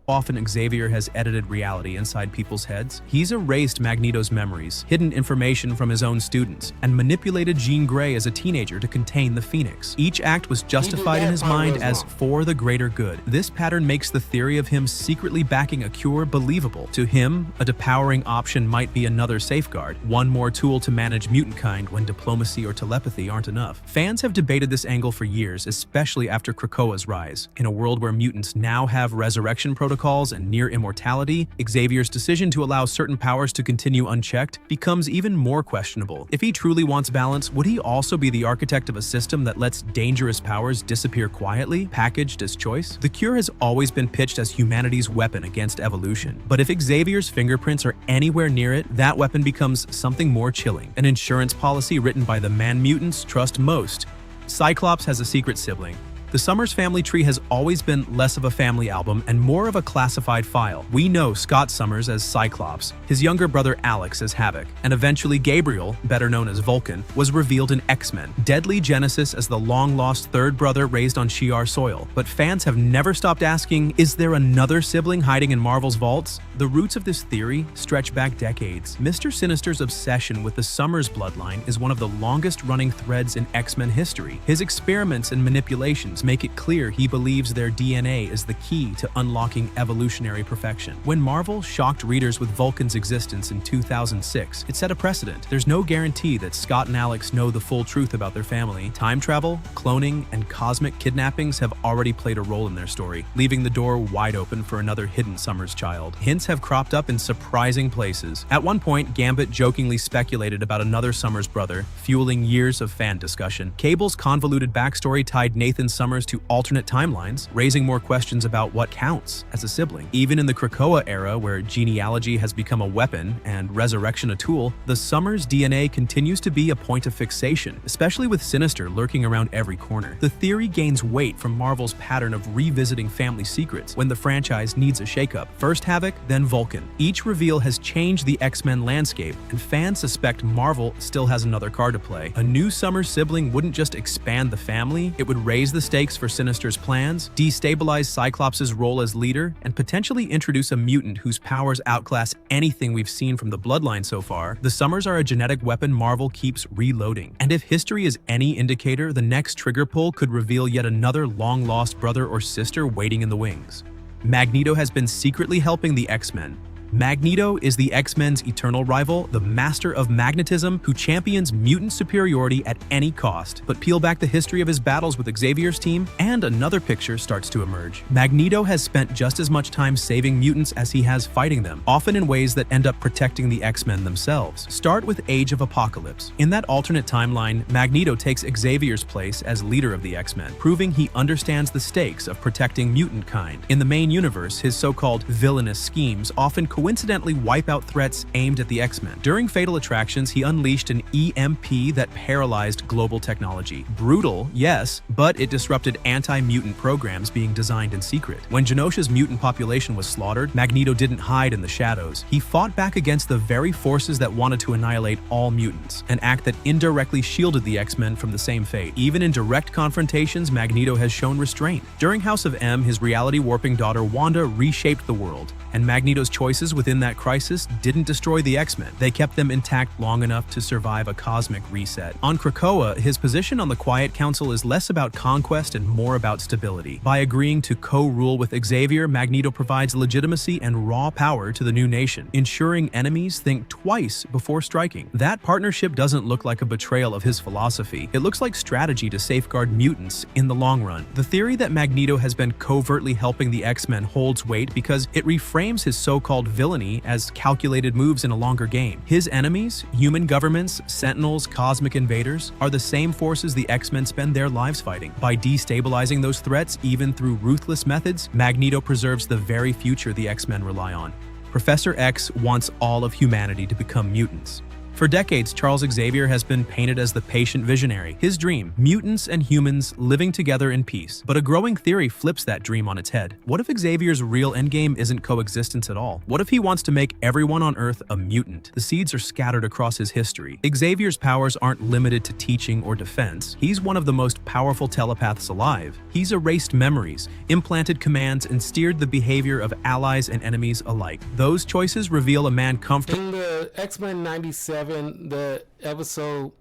Often Xavier has edited reality inside people's heads. He's erased Magneto's memories, hidden information from his own students, and manipulated Jean Grey as a teenager to contain the Phoenix. Each act was justified in his mind as for the greater good. This pattern makes the theory of him secretly backing a cure believable. To him, a depowering option might be another safeguard, one more tool to manage mutant kind when diplomacy or telepathy aren't enough. Fans have debated this angle for years, especially after Krakoa's rise. In a world where mutants now have resurrection protocols and near immortality, Xavier's decision to allow certain powers to continue unchecked becomes even more questionable. If he truly wants balance, would he also be the architect of a system that lets dangerous powers disappear quietly, packaged as choice? The cure has always been pitched as humanity's weapon against evolution. But if Xavier's fingerprints are anywhere near it, that weapon becomes something more chilling, an insurance policy written by the man mutants trust most. Cyclops has a secret sibling. The Summers family tree has always been less of a family album and more of a classified file. We know Scott Summers as Cyclops, his younger brother Alex as Havoc, and eventually Gabriel, better known as Vulcan, was revealed in X-Men. Deadly Genesis as the long-lost third brother raised on Shi'ar soil. But fans have never stopped asking, is there another sibling hiding in Marvel's vaults? The roots of this theory stretch back decades. Mr. Sinister's obsession with the Summers bloodline is one of the longest-running threads in X-Men history. His experiments and manipulations make it clear he believes their DNA is the key to unlocking evolutionary perfection. When Marvel shocked readers with Vulcan's existence in 2006, it set a precedent. There's no guarantee that Scott and Alex know the full truth about their family. Time travel, cloning, and cosmic kidnappings have already played a role in their story, leaving the door wide open for another hidden Summers child. Hints have cropped up in surprising places. At one point, Gambit jokingly speculated about another Summers brother, fueling years of fan discussion. Cable's convoluted backstory tied Nathan Summers to alternate timelines, raising more questions about what counts as a sibling. Even in the Krakoa era, where genealogy has become a weapon and resurrection a tool, the Summers DNA continues to be a point of fixation, especially with Sinister lurking around every corner. The theory gains weight from Marvel's pattern of revisiting family secrets when the franchise needs a shakeup. First Havoc, then Vulcan. Each reveal has changed the X-Men landscape, and fans suspect Marvel still has another card to play. A new Summers sibling wouldn't just expand the family, it would raise the stakes for Sinister's plans, destabilize Cyclops' role as leader, and potentially introduce a mutant whose powers outclass anything we've seen from the bloodline so far. The Summers are a genetic weapon Marvel keeps reloading. And if history is any indicator, the next trigger pull could reveal yet another long-lost brother or sister waiting in the wings. Magneto has been secretly helping the X-Men. Magneto is the X-Men's eternal rival, the master of magnetism who champions mutant superiority at any cost. But peel back the history of his battles with Xavier's team, and another picture starts to emerge. Magneto has spent just as much time saving mutants as he has fighting them, often in ways that end up protecting the X-Men themselves. Start with Age of Apocalypse. In that alternate timeline, Magneto takes Xavier's place as leader of the X-Men, proving he understands the stakes of protecting mutant kind. In the main universe, his so-called villainous schemes often coincidentally wipe out threats aimed at the X-Men. During Fatal Attractions, he unleashed an EMP that paralyzed global technology. Brutal, yes, but it disrupted anti-mutant programs being designed in secret. When Genosha's mutant population was slaughtered, Magneto didn't hide in the shadows. He fought back against the very forces that wanted to annihilate all mutants, an act that indirectly shielded the X-Men from the same fate. Even in direct confrontations, Magneto has shown restraint. During House of M, his reality-warping daughter Wanda reshaped the world, and Magneto's choices forces within that crisis didn't destroy the X-Men. They kept them intact long enough to survive a cosmic reset. On Krakoa, his position on the Quiet Council is less about conquest and more about stability. By agreeing to co-rule with Xavier, Magneto provides legitimacy and raw power to the new nation, ensuring enemies think twice before striking. That partnership doesn't look like a betrayal of his philosophy. It looks like strategy to safeguard mutants in the long run. The theory that Magneto has been covertly helping the X-Men holds weight because it reframes his so-called villainy as calculated moves in a longer game. His enemies, human governments, Sentinels, cosmic invaders, are the same forces the X-Men spend their lives fighting. By destabilizing those threats, even through ruthless methods, Magneto preserves the very future the X-Men rely on. Professor X wants all of humanity to become mutants. For decades, Charles Xavier has been painted as the patient visionary. His dream, mutants and humans living together in peace. But a growing theory flips that dream on its head. What if Xavier's real endgame isn't coexistence at all? What if he wants to make everyone on Earth a mutant? The seeds are scattered across his history. Xavier's powers aren't limited to teaching or defense. He's one of the most powerful telepaths alive. He's erased memories, implanted commands, and steered the behavior of allies and enemies alike. Those choices reveal a man comfortable.
In the X-Men 97, the episode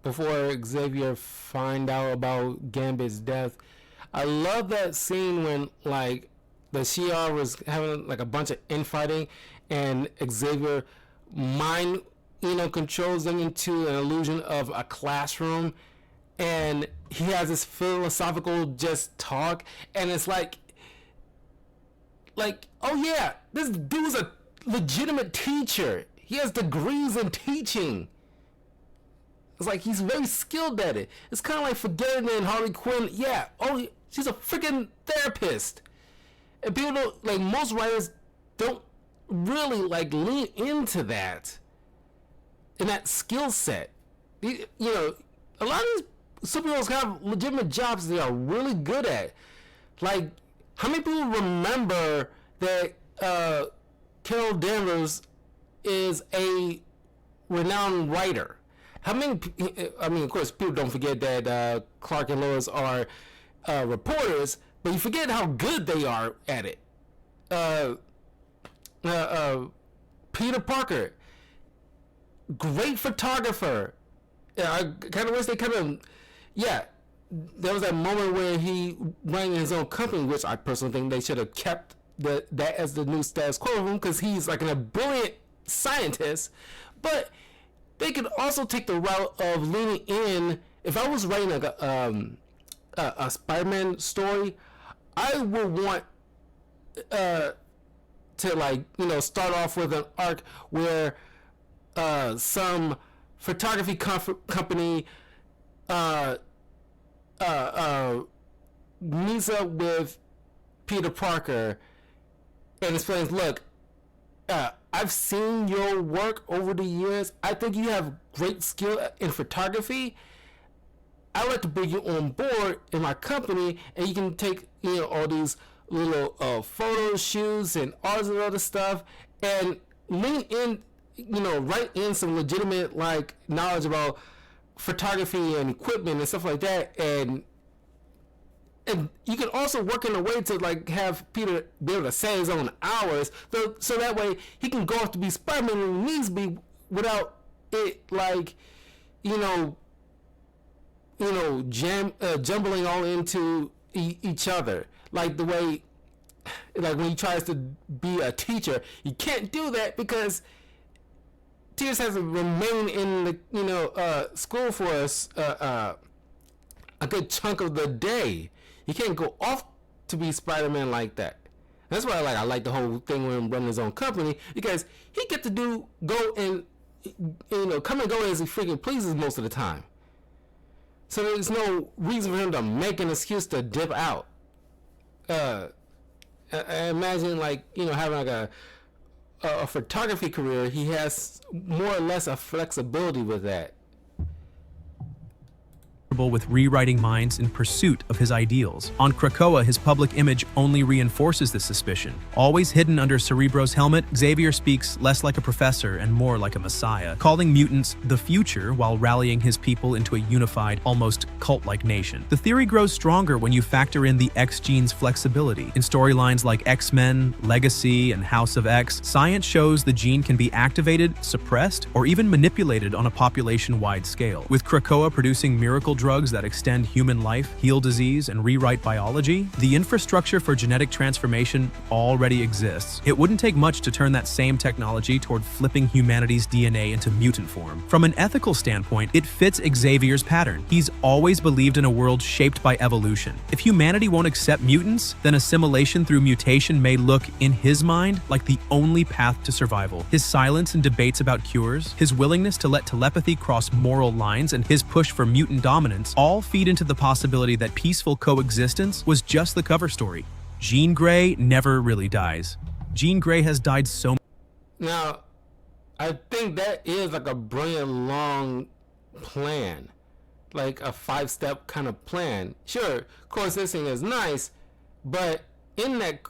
before Xavier find out about Gambit's death, I love that scene when like the Shi'ar was having like a bunch of infighting and Xavier mind controls them into an illusion of a classroom, and he has this philosophical just talk, and it's like oh yeah, this dude's a legitimate teacher. He has degrees in teaching. It's like he's very skilled at it. It's kind of like forgetting in Harley Quinn. Yeah, oh, she's a freaking therapist. And people don't, like, most writers don't really like lean into that, in that skill set. You know, a lot of these superheroes have legitimate jobs they are really good at. Like, how many people remember that Carol Danvers is a renowned writer? How many? I mean, of course, people don't forget that Clark and Lois are reporters, but you forget how good they are at it. Peter Parker, great photographer. I kind of wish they could have. Yeah, there was that moment where he ran his own company, which I personally think they should have kept that as the new status quo of him, because he's like a brilliant scientist. But they could also take the route of leaning in. If I was writing like a Spider-Man story, I would want to, like, start off with an arc where some photography company meets up with Peter Parker and explains, look, I've seen your work over the years. I think you have great skill in photography. I'd like to bring you on board in my company, and you can take all these little photo shoots and all this other stuff, and lean in, write in some legitimate like knowledge about photography and equipment and stuff like that, and you can also work in a way to like have Peter be able to set his own hours, so that way he can go off to be Spider-Man when he needs to be, without it like jumbling all into each other. Like the way, like when he tries to be a teacher, you can't do that because teachers has to remain in the school for a good chunk of the day. He can't go off to be Spider-Man like that. That's why I like the whole thing with him running his own company, because he get to go and come and go as he freaking pleases most of the time. So there's no reason for him to make an excuse to dip out. I imagine having like a photography career, he has more or less a flexibility with that.
with rewriting minds in pursuit of his ideals. On Krakoa, his public image only reinforces this suspicion. Always hidden under Cerebro's helmet, Xavier speaks less like a professor and more like a messiah, calling mutants the future while rallying his people into a unified, almost cult-like nation. The theory grows stronger when you factor in the X gene's flexibility. In storylines like X-Men, Legacy, and House of X, science shows the gene can be activated, suppressed, or even manipulated on a population-wide scale. With Krakoa producing miracle drugs that extend human life, heal disease, and rewrite biology, the infrastructure for genetic transformation already exists. It wouldn't take much to turn that same technology toward flipping humanity's DNA into mutant form. From an ethical standpoint, it fits Xavier's pattern. He's always believed in a world shaped by evolution. If humanity won't accept mutants, then assimilation through mutation may look, in his mind, like the only path to survival. His silence in debates about cures, his willingness to let telepathy cross moral lines, and his push for mutant dominance all feed into the possibility that peaceful coexistence was just the cover story. Jean Grey never really dies. Jean Grey has died so.
Now, I think that is like a brilliant long plan, like a 5-step kind of plan. Sure, coexisting is nice, but in that,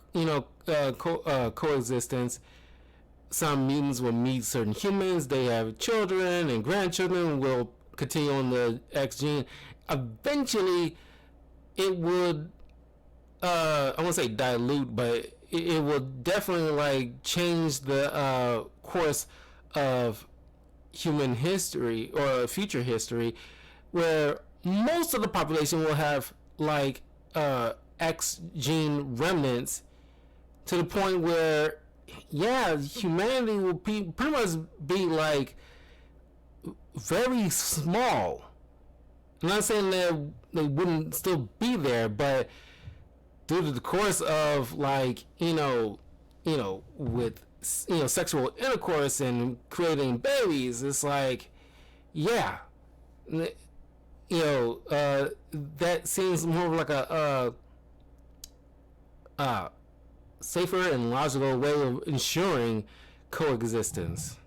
coexistence, some mutants will meet certain humans, they have children and grandchildren, will continue on the X gene. Eventually, it would, I won't say dilute, but it will definitely like change the course of human history or future history, where most of the population will have like X gene remnants, to the point where, yeah, humanity will pretty much be like very small. I'm not saying that they wouldn't still be there, but due to the course of like, with sexual intercourse and creating babies, it's like, yeah, that seems more like a safer and logical way of ensuring coexistence.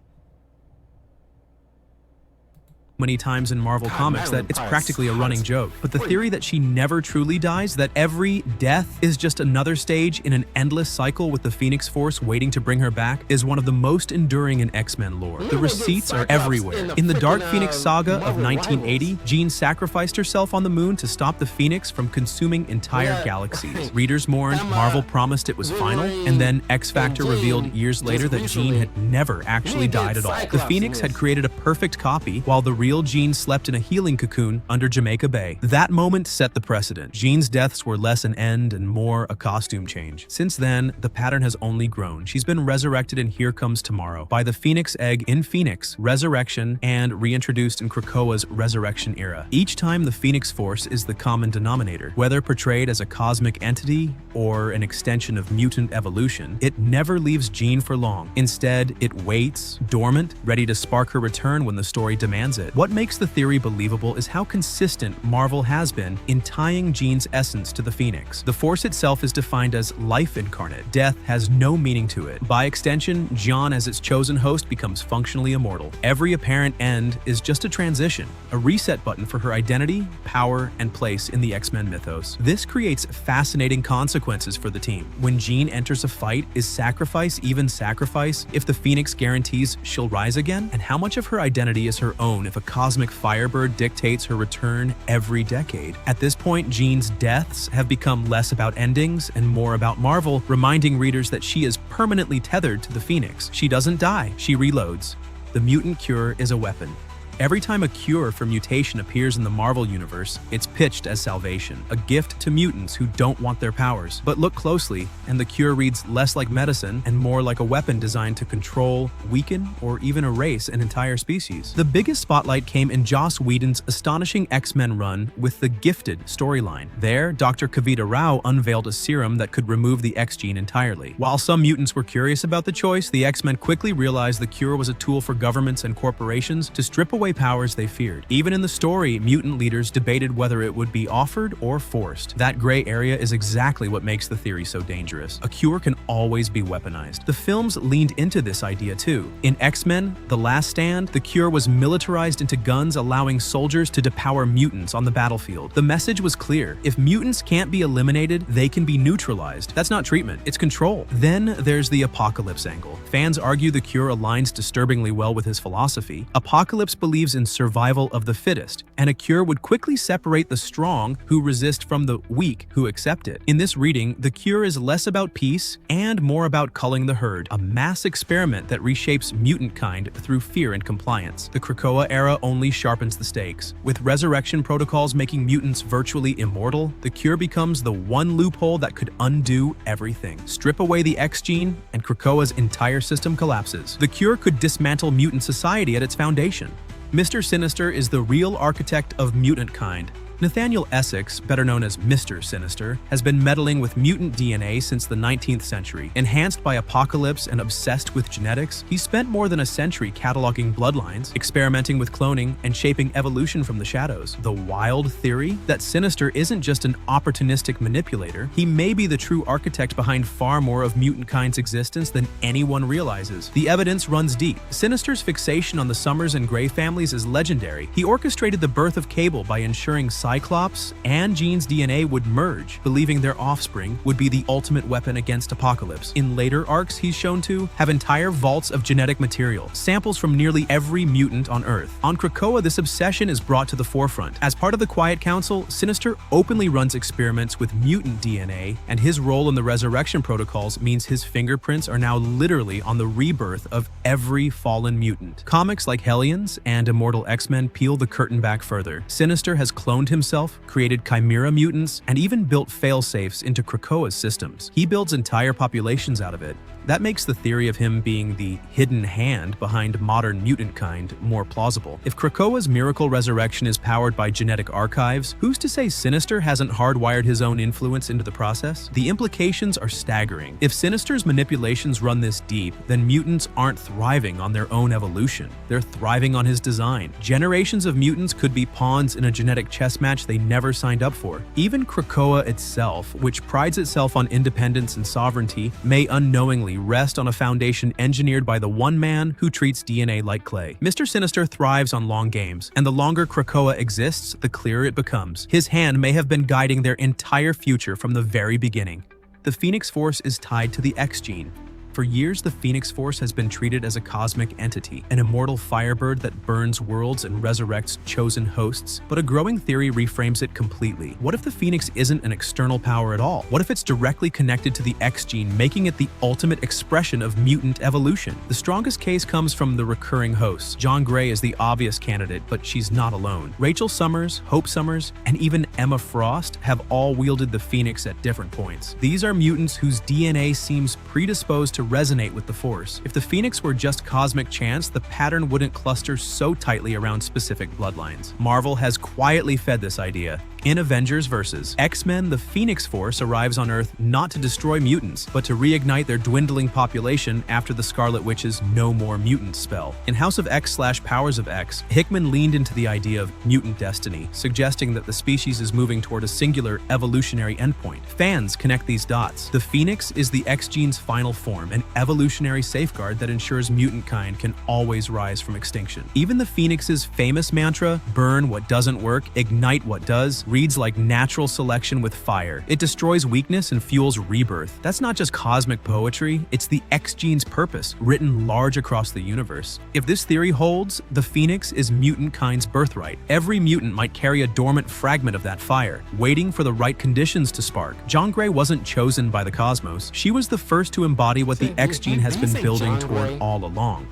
Many times in Marvel Comics that it's practically a running joke. But the theory that she never truly dies, that every death is just another stage in an endless cycle with the Phoenix Force waiting to bring her back, is one of the most enduring in X-Men lore. The receipts are everywhere. In the Dark Phoenix saga of 1980, Jean sacrificed herself on the moon to stop the Phoenix from consuming entire galaxies. Readers mourned, Marvel promised it was final, and then X-Factor revealed years later that Jean had never actually died at all. The Phoenix had created a perfect copy, while the real Jean slept in a healing cocoon under Jamaica Bay. That moment set the precedent. Jean's deaths were less an end and more a costume change. Since then, the pattern has only grown. She's been resurrected in Here Comes Tomorrow by the Phoenix Egg in Phoenix, Resurrection, and reintroduced in Krakoa's Resurrection era. Each time the Phoenix Force is the common denominator. Whether portrayed as a cosmic entity or an extension of mutant evolution, it never leaves Jean for long. Instead, it waits, dormant, ready to spark her return when the story demands it. What makes the theory believable is how consistent Marvel has been in tying Jean's essence to the Phoenix. The Force itself is defined as life incarnate. Death has no meaning to it. By extension, Jean as its chosen host becomes functionally immortal. Every apparent end is just a transition, a reset button for her identity, power, and place in the X-Men mythos. This creates fascinating consequences for the team. When Jean enters a fight, is sacrifice even sacrifice if the Phoenix guarantees she'll rise again? And how much of her identity is her own if a cosmic firebird dictates her return every decade? At this point, Jean's deaths have become less about endings and more about Marvel, reminding readers that she is permanently tethered to the Phoenix. She doesn't die, she reloads. The mutant cure is a weapon. Every time a cure for mutation appears in the Marvel Universe, it's pitched as salvation, a gift to mutants who don't want their powers. But look closely, and the cure reads less like medicine and more like a weapon designed to control, weaken, or even erase an entire species. The biggest spotlight came in Joss Whedon's astonishing X-Men run with the Gifted storyline. There, Dr. Kavita Rao unveiled a serum that could remove the X gene entirely. While some mutants were curious about the choice, the X-Men quickly realized the cure was a tool for governments and corporations to strip away away powers they feared. Even in the story, mutant leaders debated whether it would be offered or forced. That gray area is exactly what makes the theory so dangerous. A cure can always be weaponized. The films leaned into this idea too. In X-Men: The Last Stand, the cure was militarized into guns, allowing soldiers to depower mutants on the battlefield. The message was clear: if mutants can't be eliminated, they can be neutralized. That's not treatment, it's control. Then there's the Apocalypse angle. Fans argue the cure aligns disturbingly well with his philosophy. Apocalypse believes in survival of the fittest, and a cure would quickly separate the strong who resist from the weak who accept it. In this reading, the cure is less about peace and more about culling the herd, a mass experiment that reshapes mutant kind through fear and compliance. The Krakoa era only sharpens the stakes. With resurrection protocols making mutants virtually immortal, the cure becomes the one loophole that could undo everything. Strip away the X gene, and Krakoa's entire system collapses. The cure could dismantle mutant society at its foundation. Mr. Sinister is the real architect of mutant kind. Nathaniel Essex, better known as Mr. Sinister, has been meddling with mutant DNA since the 19th century. Enhanced by Apocalypse and obsessed with genetics, he spent more than a century cataloging bloodlines, experimenting with cloning, and shaping evolution from the shadows. The wild theory that Sinister isn't just an opportunistic manipulator, he may be the true architect behind far more of mutant kind's existence than anyone realizes. The evidence runs deep. Sinister's fixation on the Summers and Grey families is legendary. He orchestrated the birth of Cable by ensuring Cyclops and Jean's DNA would merge, believing their offspring would be the ultimate weapon against Apocalypse. In later arcs, he's shown to have entire vaults of genetic material, samples from nearly every mutant on Earth. On Krakoa, this obsession is brought to the forefront. As part of the Quiet Council, Sinister openly runs experiments with mutant DNA, and his role in the resurrection protocols means his fingerprints are now literally on the rebirth of every fallen mutant. Comics like Hellions and Immortal X-Men peel the curtain back further. Sinister has cloned himself, created chimera mutants, and even built failsafes into Krakoa's systems. He builds entire populations out of it. That makes the theory of him being the hidden hand behind modern mutant kind more plausible. If Krakoa's miracle resurrection is powered by genetic archives, who's to say Sinister hasn't hardwired his own influence into the process? The implications are staggering. If Sinister's manipulations run this deep, then mutants aren't thriving on their own evolution. They're thriving on his design. Generations of mutants could be pawns in a genetic chess match they never signed up for. Even Krakoa itself, which prides itself on independence and sovereignty, may unknowingly rest on a foundation engineered by the one man who treats DNA like clay. Mr. Sinister thrives on long games, and the longer Krakoa exists, the clearer it becomes. His hand may have been guiding their entire future from the very beginning. The Phoenix Force is tied to the X gene. For years, the Phoenix Force has been treated as a cosmic entity, an immortal firebird that burns worlds and resurrects chosen hosts. But a growing theory reframes it completely. What if the Phoenix isn't an external power at all? What if it's directly connected to the X gene, making it the ultimate expression of mutant evolution? The strongest case comes from the recurring hosts. Jean Grey is the obvious candidate, but she's not alone. Rachel Summers, Hope Summers, and even Emma Frost have all wielded the Phoenix at different points. These are mutants whose DNA seems predisposed to resonate with the Force. If the Phoenix were just cosmic chance, the pattern wouldn't cluster so tightly around specific bloodlines. Marvel has quietly fed this idea. In Avengers vs. X-Men, the Phoenix Force arrives on Earth not to destroy mutants, but to reignite their dwindling population after the Scarlet Witch's No More Mutants spell. In House of X/Powers of X, Hickman leaned into the idea of mutant destiny, suggesting that the species is moving toward a singular evolutionary endpoint. Fans connect these dots. The Phoenix is the X gene's final form, an evolutionary safeguard that ensures mutant kind can always rise from extinction. Even the Phoenix's famous mantra, "Burn what doesn't work, ignite what does," reads like natural selection with fire. It destroys weakness and fuels rebirth. That's not just cosmic poetry, it's the X gene's purpose, written large across the universe. If this theory holds, the Phoenix is mutant kind's birthright. Every mutant might carry a dormant fragment of that fire, waiting for the right conditions to spark. Jean Grey wasn't chosen by the cosmos. She was the first to embody what the X gene has been building toward all along.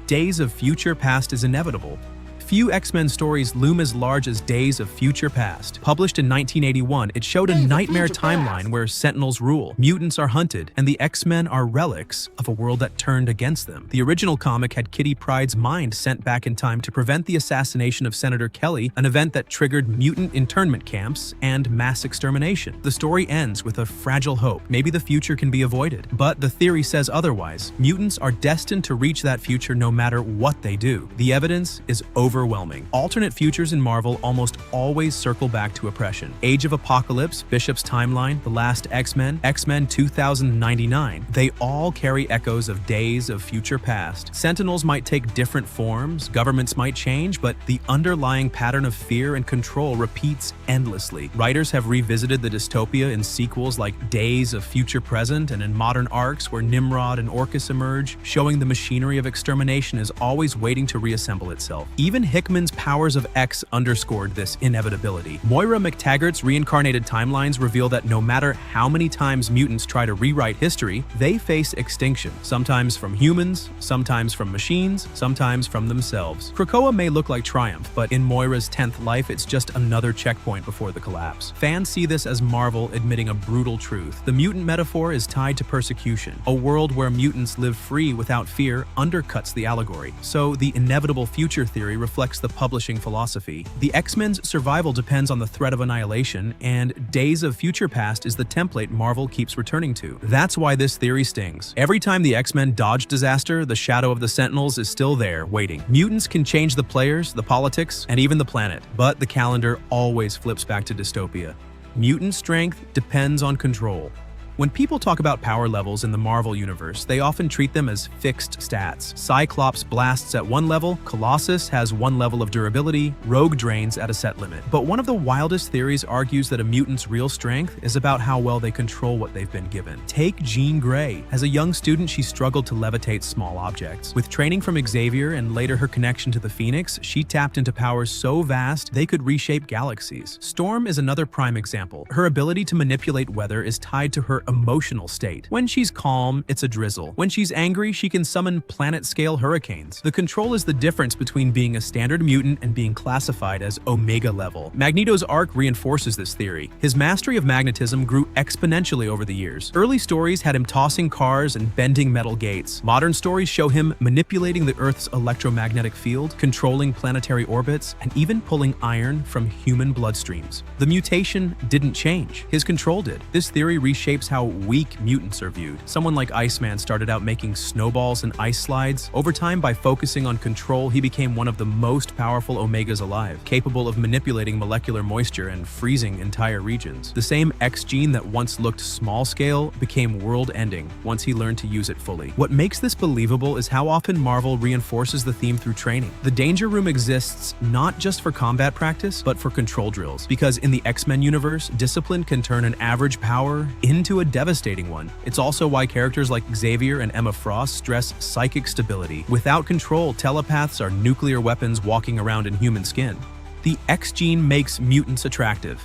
Days of Future Past is inevitable. Few X-Men stories loom as large as Days of Future Past. Published in 1981, it showed a nightmare timeline where Sentinels rule, mutants are hunted, and the X-Men are relics of a world that turned against them. The original comic had Kitty Pryde's mind sent back in time to prevent the assassination of Senator Kelly, an event that triggered mutant internment camps and mass extermination. The story ends with a fragile hope. Maybe the future can be avoided. But the theory says otherwise. Mutants are destined to reach that future no matter what they do. The evidence is overwhelming. overwhelming. Alternate futures in Marvel almost always circle back to oppression. Age of Apocalypse, Bishop's Timeline, The Last X-Men, X-Men 2099, they all carry echoes of Days of Future Past. Sentinels might take different forms, governments might change, but the underlying pattern of fear and control repeats endlessly. Writers have revisited the dystopia in sequels like Days of Future Present and in modern arcs where Nimrod and Orcus emerge, showing the machinery of extermination is always waiting to reassemble itself. Even Hickman's Powers of X underscored this inevitability. Moira McTaggart's reincarnated timelines reveal that no matter how many times mutants try to rewrite history, they face extinction, sometimes from humans, sometimes from machines, sometimes from themselves. Krakoa may look like triumph, but in Moira's 10th life, it's just another checkpoint before the collapse. Fans see this as Marvel admitting a brutal truth. The mutant metaphor is tied to persecution. A world where mutants live free without fear undercuts the allegory. So the inevitable future theory reflects the publishing philosophy. The X-Men's survival depends on the threat of annihilation, and Days of Future Past is the template Marvel keeps returning to. That's why this theory stings. Every time the X-Men dodge disaster, the shadow of the Sentinels is still there, waiting. Mutants can change the players, the politics, and even the planet, but the calendar always flips back to dystopia. Mutant strength depends on control. When people talk about power levels in the Marvel Universe, they often treat them as fixed stats. Cyclops blasts at one level, Colossus has one level of durability, Rogue drains at a set limit. But one of the wildest theories argues that a mutant's real strength is about how well they control what they've been given. Take Jean Grey. As a young student, she struggled to levitate small objects. With training from Xavier and later her connection to the Phoenix, she tapped into powers so vast they could reshape galaxies. Storm is another prime example. Her ability to manipulate weather is tied to her emotional state. When she's calm, it's a drizzle. When she's angry, she can summon planet-scale hurricanes. The control is the difference between being a standard mutant and being classified as Omega level. Magneto's arc reinforces this theory. His mastery of magnetism grew exponentially over the years. Early stories had him tossing cars and bending metal gates. Modern stories show him manipulating the Earth's electromagnetic field, controlling planetary orbits, and even pulling iron from human bloodstreams. The mutation didn't change. His control did. This theory reshapes how weak mutants are viewed. Someone like Iceman started out making snowballs and ice slides. Over time, by focusing on control, he became one of the most powerful Omegas alive, capable of manipulating molecular moisture and freezing entire regions. The same X gene that once looked small-scale became world-ending once he learned to use it fully. What makes this believable is how often Marvel reinforces the theme through training. The Danger Room exists not just for combat practice, but for control drills. Because in the X-Men universe, discipline can turn an average power into a devastating one. It's also why characters like Xavier and Emma Frost stress psychic stability. Without control, telepaths are nuclear weapons walking around in human skin. The X gene makes mutants attractive.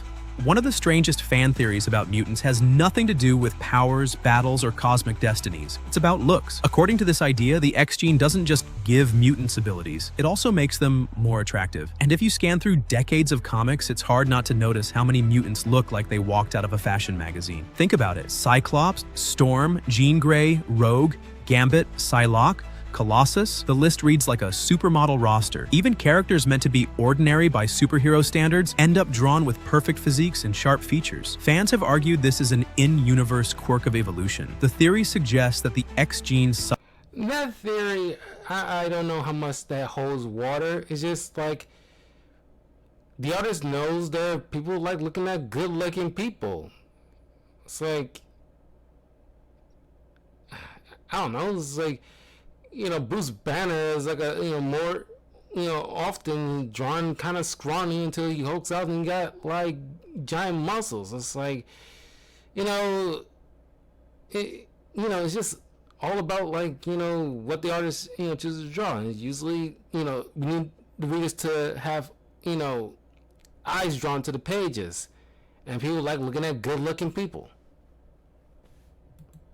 One of the strangest fan theories about mutants has nothing to do with powers, battles, or cosmic destinies. It's about looks. According to this idea, the X gene doesn't just give mutants abilities, it also makes them more attractive. And if you scan through decades of comics, it's hard not to notice how many mutants look like they walked out of a fashion magazine. Think about it. Cyclops, Storm, Jean Grey, Rogue, Gambit, Psylocke, Colossus, the list reads like a supermodel roster. Even characters meant to be ordinary by superhero standards end up drawn with perfect physiques and sharp features. Fans have argued this is an in-universe quirk of evolution. The theory suggests that the X gene
That theory, I don't know how much that holds water. It's just like the artist knows there are people like looking at good-looking people. It's like, I don't know, it's like, you know, Bruce Banner is like a, you know, more, you know, often drawn kind of scrawny until he hulks out and got like giant muscles. It's like, you know, it's just all about like, you know, what the artist, you know, chooses to draw. And usually, you know, we need the readers to have, you know, eyes drawn to the pages, and people like looking at good-looking people.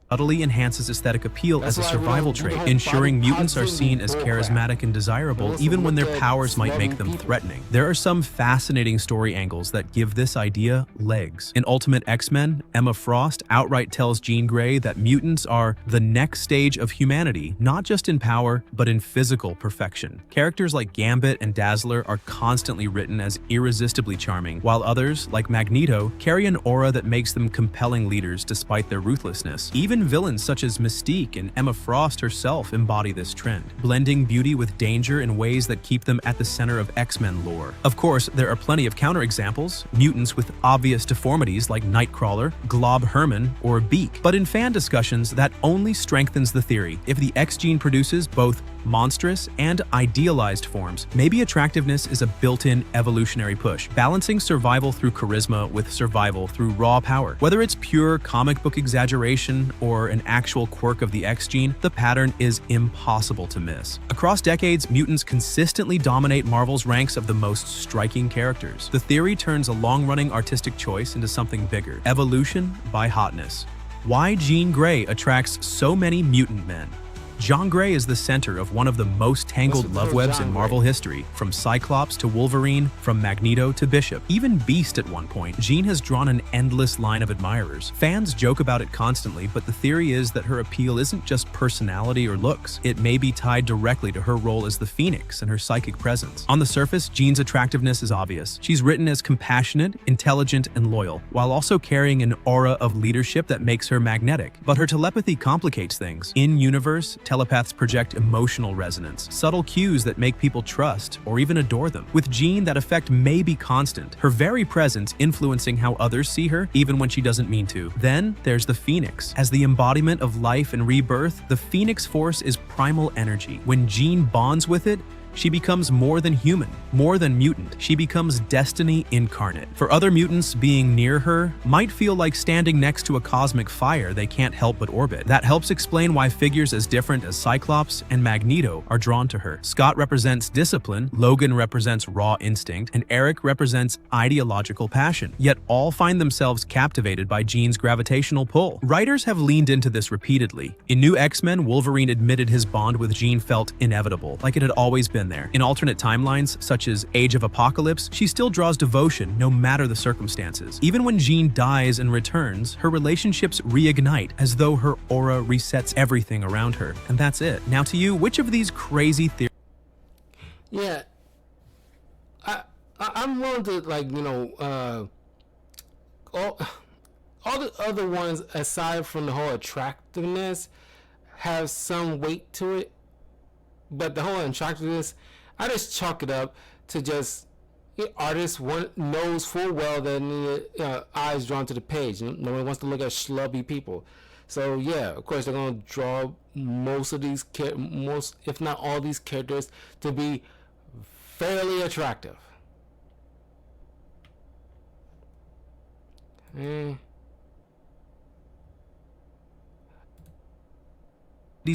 Subtly enhances aesthetic appeal as a survival trait, ensuring mutants are seen as charismatic and desirable even when their powers might make them threatening. There are some fascinating story angles that give this idea legs. In Ultimate X-Men, Emma Frost outright tells Jean Grey that mutants are the next stage of humanity, not just in power, but in physical perfection. Characters like Gambit and Dazzler are constantly written as irresistibly charming, while others, like Magneto, carry an aura that makes them compelling leaders despite their ruthlessness. Even Even villains such as Mystique and Emma Frost herself embody this trend, blending beauty with danger in ways that keep them at the center of X-Men lore. Of course, there are plenty of counterexamples, mutants with obvious deformities like Nightcrawler, Glob Herman, or Beak. But in fan discussions, that only strengthens the theory. If the X gene produces both monstrous and idealized forms, maybe attractiveness is a built-in evolutionary push, balancing survival through charisma with survival through raw power. Whether it's pure comic book exaggeration or an actual quirk of the X gene, the pattern is impossible to miss. Across decades, mutants consistently dominate Marvel's ranks of the most striking characters. The theory turns a long-running artistic choice into something bigger: evolution by hotness. Why Jean Grey attracts so many mutant men? Jean Grey is the center of one of the most tangled love webs in Marvel history, from Cyclops to Wolverine, from Magneto to Bishop. Even Beast at one point, Jean has drawn an endless line of admirers. Fans joke about it constantly, but the theory is that her appeal isn't just personality or looks. It may be tied directly to her role as the Phoenix and her psychic presence. On the surface, Jean's attractiveness is obvious. She's written as compassionate, intelligent, and loyal, while also carrying an aura of leadership that makes her magnetic. But her telepathy complicates things. In-universe, telepaths project emotional resonance, subtle cues that make people trust or even adore them. With Jean, that effect may be constant, her very presence influencing how others see her, even when she doesn't mean to. Then there's the Phoenix. As the embodiment of life and rebirth, the Phoenix Force is primal energy. When Jean bonds with it, she becomes more than human, more than mutant. She becomes destiny incarnate. For other mutants, being near her might feel like standing next to a cosmic fire they can't help but orbit. That helps explain why figures as different as Cyclops and Magneto are drawn to her. Scott represents discipline, Logan represents raw instinct, and Eric represents ideological passion. Yet all find themselves captivated by Jean's gravitational pull. Writers have leaned into this repeatedly. In New X-Men, Wolverine admitted his bond with Jean felt inevitable, like it had always been there. In alternate timelines, such as Age of Apocalypse, she still draws devotion no matter the circumstances. Even when Jean dies and returns, her relationships reignite as though her aura resets everything around her. And that's it. Now to you, which of these crazy theories...
Yeah, I'm willing to, like, you know, all the other ones aside from the whole attractiveness have some weight to it. But the whole attractiveness, I just chalk it up to just artist knows full well that eyes drawn to the page. No one wants to look at schlubby people. So yeah, of course they're gonna draw most of these if not all these characters to be fairly attractive.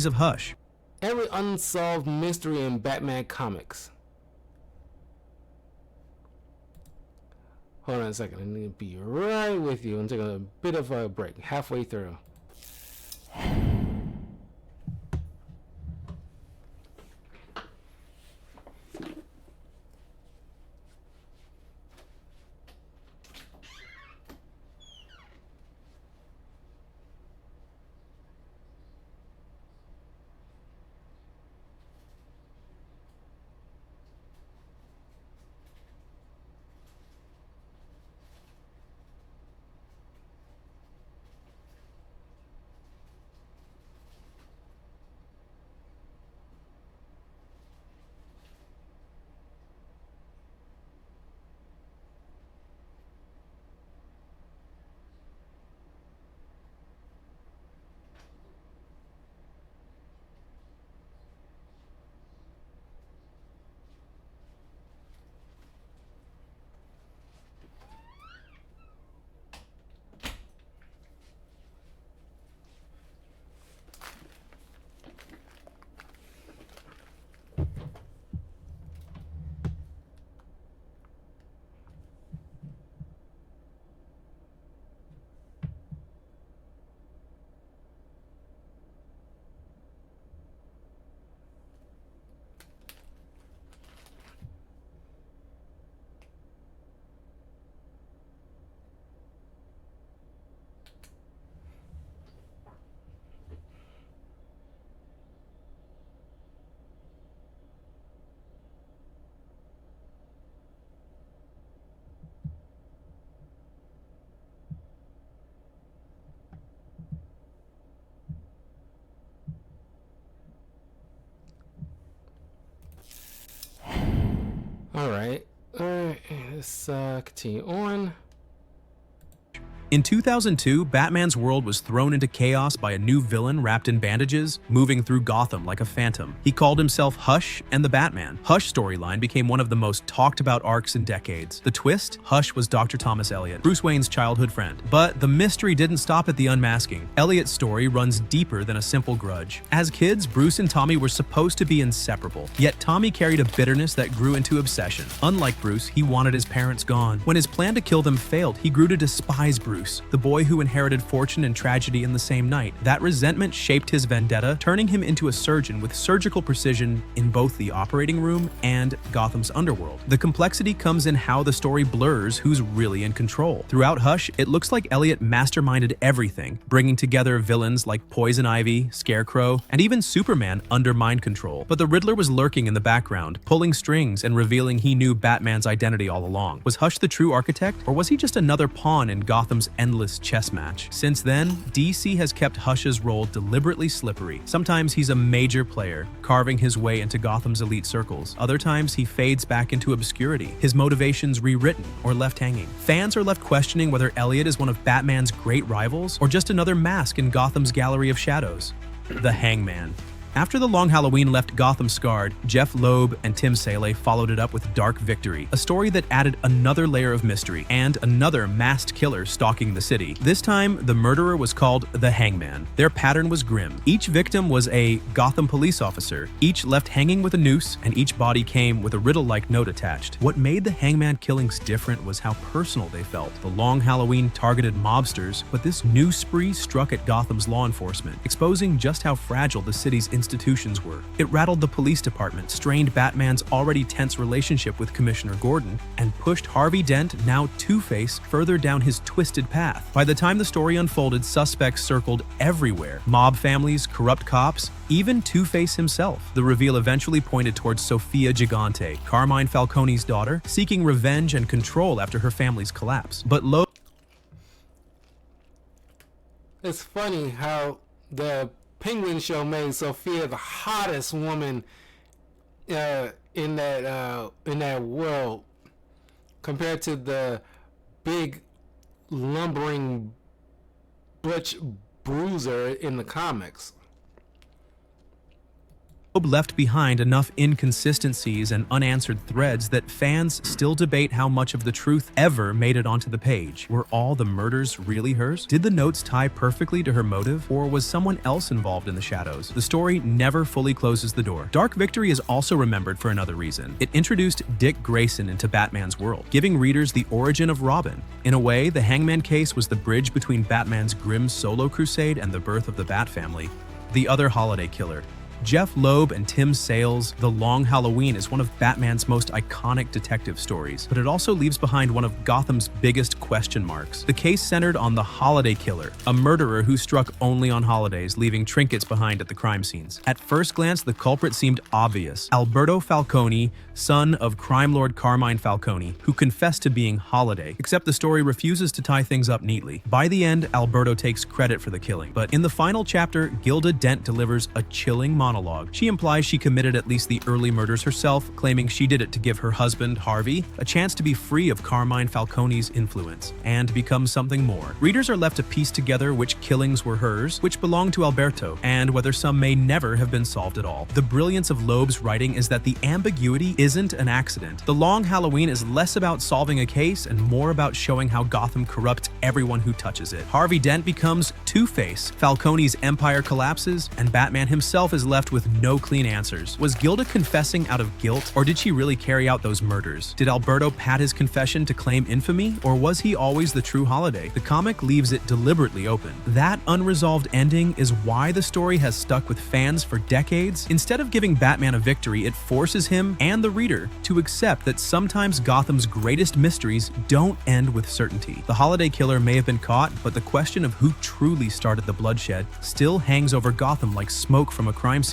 of Hush?
Every unsolved mystery in Batman comics. Hold on a second. I need to be right with you and take a bit of a break halfway through. let's continue on.
In 2002, Batman's world was thrown into chaos by a new villain wrapped in bandages, moving through Gotham like a phantom. He called himself Hush and the Batman. Hush storyline became one of the most talked about arcs in decades. The twist? Hush was Dr. Thomas Elliot, Bruce Wayne's childhood friend. But the mystery didn't stop at the unmasking. Elliot's story runs deeper than a simple grudge. As kids, Bruce and Tommy were supposed to be inseparable. Yet Tommy carried a bitterness that grew into obsession. Unlike Bruce, he wanted his parents gone. When his plan to kill them failed, he grew to despise Bruce, the boy who inherited fortune and tragedy in the same night. That resentment shaped his vendetta, turning him into a surgeon with surgical precision in both the operating room and Gotham's underworld. The complexity comes in how the story blurs who's really in control. Throughout Hush, it looks like Elliot masterminded everything, bringing together villains like Poison Ivy, Scarecrow, and even Superman under mind control. But the Riddler was lurking in the background, pulling strings and revealing he knew Batman's identity all along. Was Hush the true architect, or was he just another pawn in Gotham's endless chess match? Since then, DC has kept Hush's role deliberately slippery. Sometimes he's a major player, carving his way into Gotham's elite circles. Other times, he fades back into obscurity, his motivations rewritten or left hanging. Fans are left questioning whether Elliot is one of Batman's great rivals or just another mask in Gotham's gallery of shadows. The Hangman. After The Long Halloween left Gotham scarred, Jeff Loeb and Tim Sale followed it up with Dark Victory, a story that added another layer of mystery and another masked killer stalking the city. This time, the murderer was called the Hangman. Their pattern was grim. Each victim was a Gotham police officer, each left hanging with a noose, and each body came with a riddle-like note attached. What made the Hangman killings different was how personal they felt. The Long Halloween targeted mobsters, but this new spree struck at Gotham's law enforcement, exposing just how fragile the city's institutions were. It rattled the police department, strained Batman's already tense relationship with Commissioner Gordon, and pushed Harvey Dent, now Two-Face, further down his twisted path. By the time the story unfolded, suspects circled everywhere. Mob families, corrupt cops, even Two-Face himself. The reveal eventually pointed towards Sofia Gigante, Carmine Falcone's daughter, seeking revenge and control after her family's collapse. But
It's funny how the Penguin show made Sophia the hottest woman in that world, compared to the big lumbering butch bruiser in the comics.
Loeb left behind enough inconsistencies and unanswered threads that fans still debate how much of the truth ever made it onto the page. Were all the murders really hers? Did the notes tie perfectly to her motive, or was someone else involved in the shadows? The story never fully closes the door. Dark Victory is also remembered for another reason. It introduced Dick Grayson into Batman's world, giving readers the origin of Robin. In a way, the Hangman case was the bridge between Batman's grim solo crusade and the birth of the Bat family. The other holiday killer. Jeff Loeb and Tim Sale's The Long Halloween is one of Batman's most iconic detective stories, but it also leaves behind one of Gotham's biggest question marks. The case centered on the Holiday Killer, a murderer who struck only on holidays, leaving trinkets behind at the crime scenes. At first glance, the culprit seemed obvious. Alberto Falcone, son of crime lord Carmine Falcone, who confessed to being Holiday, except the story refuses to tie things up neatly. By the end, Alberto takes credit for the killing, but in the final chapter, Gilda Dent delivers a chilling monologue. She implies she committed at least the early murders herself, claiming she did it to give her husband, Harvey, a chance to be free of Carmine Falcone's influence and become something more. Readers are left to piece together which killings were hers, which belonged to Alberto, and whether some may never have been solved at all. The brilliance of Loeb's writing is that the ambiguity isn't an accident. The Long Halloween is less about solving a case and more about showing how Gotham corrupts everyone who touches it. Harvey Dent becomes Two-Face, Falcone's empire collapses, and Batman himself is left with no clean answers. Was Gilda confessing out of guilt, or did she really carry out those murders? Did Alberto pad his confession to claim infamy, or was he always the true Holiday? The comic leaves it deliberately open. That unresolved ending is why the story has stuck with fans for decades. Instead of giving Batman a victory, it forces him and the reader to accept that sometimes Gotham's greatest mysteries don't end with certainty. The Holiday Killer may have been caught, but the question of who truly started the bloodshed still hangs over Gotham like smoke from a crime scene.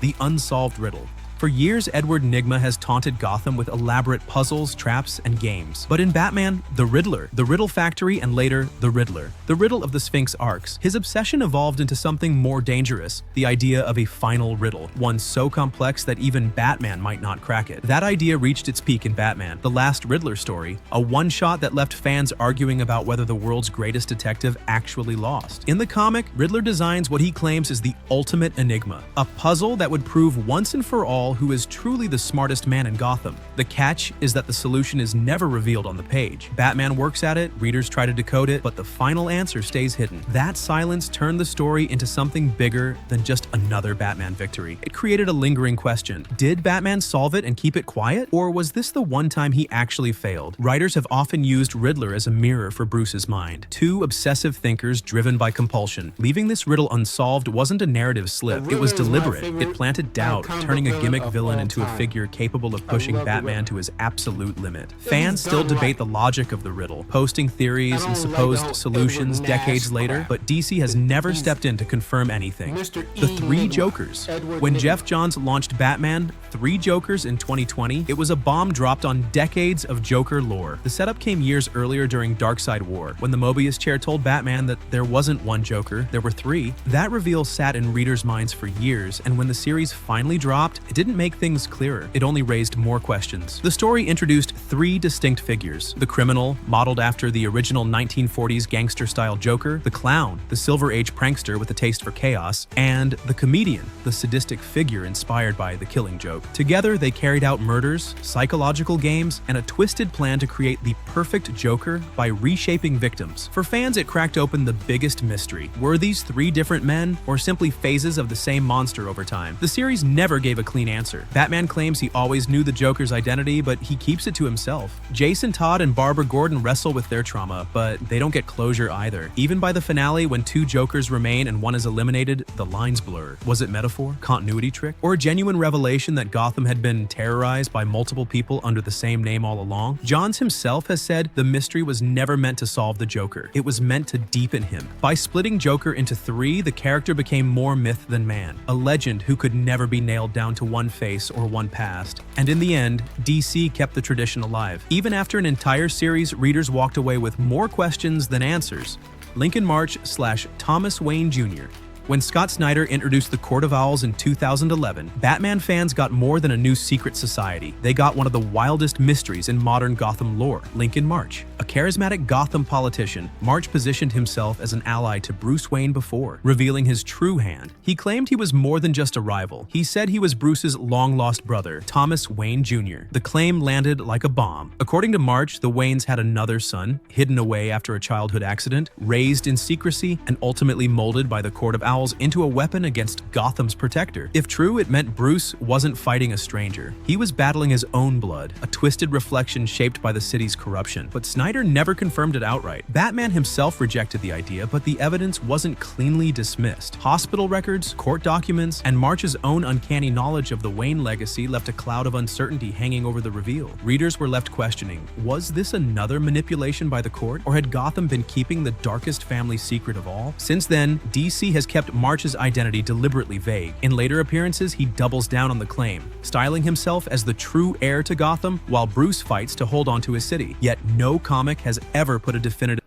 The unsolved riddle. For years, Edward Nygma has taunted Gotham with elaborate puzzles, traps, and games. But in Batman, the Riddler, the Riddle Factory, and later, the Riddler, the riddle of the Sphinx arcs, his obsession evolved into something more dangerous, the idea of a final riddle, one so complex that even Batman might not crack it. That idea reached its peak in Batman, the Last Riddler story, a one-shot that left fans arguing about whether the world's greatest detective actually lost. In the comic, Riddler designs what he claims is the ultimate enigma, a puzzle that would prove once and for all who is truly the smartest man in Gotham. The catch is that the solution is never revealed on the page. Batman works at it, readers try to decode it, but the final answer stays hidden. That silence turned the story into something bigger than just another Batman victory. It created a lingering question. Did Batman solve it and keep it quiet? Or was this the one time he actually failed? Writers have often used Riddler as a mirror for Bruce's mind. Two obsessive thinkers driven by compulsion. Leaving this riddle unsolved wasn't a narrative slip. It was deliberate. It planted doubt, turning a gimmick villain into a figure capable of pushing Batman to his absolute limit. Fans still debate the logic of the riddle, posting theories and supposed solutions decades later, but DC has never stepped in to confirm anything. The Three Jokers. When Jeff Johns launched Batman, Three Jokers in 2020, it was a bomb dropped on decades of Joker lore. The setup came years earlier during Darkseid War, when the Mobius chair told Batman that there wasn't one Joker, there were three. That reveal sat in readers' minds for years, and when the series finally dropped, it didn't make things clearer. It only raised more questions. The story introduced three distinct figures: the criminal, modeled after the original 1940s gangster-style Joker; the clown, the Silver Age prankster with a taste for chaos; and the comedian, the sadistic figure inspired by The Killing Joke. Together, they carried out murders, psychological games, and a twisted plan to create the perfect Joker by reshaping victims. For fans, it cracked open the biggest mystery. Were these three different men, or simply phases of the same monster over time? The series never gave a clean answer. Batman claims he always knew the Joker's identity, but he keeps it to himself. Jason Todd and Barbara Gordon wrestle with their trauma, but they don't get closure either. Even by the finale, when two Jokers remain and one is eliminated, the lines blur. Was it metaphor, continuity trick, or a genuine revelation that Gotham had been terrorized by multiple people under the same name all along? Johns himself has said the mystery was never meant to solve the Joker. It was meant to deepen him. By splitting Joker into three, the character became more myth than man, a legend who could never be nailed down to one face or one past. And in the end, DC kept the tradition alive. Even after an entire series, readers walked away with more questions than answers. Lincoln March / Thomas Wayne Jr. When Scott Snyder introduced the Court of Owls in 2011, Batman fans got more than a new secret society. They got one of the wildest mysteries in modern Gotham lore, Lincoln March. A charismatic Gotham politician, March positioned himself as an ally to Bruce Wayne before, revealing his true hand. He claimed he was more than just a rival. He said he was Bruce's long-lost brother, Thomas Wayne Jr. The claim landed like a bomb. According to March, the Waynes had another son, hidden away after a childhood accident, raised in secrecy, and ultimately molded by the Court of Owls into a weapon against Gotham's protector. If true, it meant Bruce wasn't fighting a stranger. He was battling his own blood, a twisted reflection shaped by the city's corruption. But Snyder never confirmed it outright. Batman himself rejected the idea, but the evidence wasn't cleanly dismissed. Hospital records, court documents, and March's own uncanny knowledge of the Wayne legacy left a cloud of uncertainty hanging over the reveal. Readers were left questioning, was this another manipulation by the court, or had Gotham been keeping the darkest family secret of all? Since then, DC has kept March's identity deliberately vague. In later appearances, he doubles down on the claim, styling himself as the true heir to Gotham while Bruce fights to hold on to his city. Yet no comic has ever put a definitive...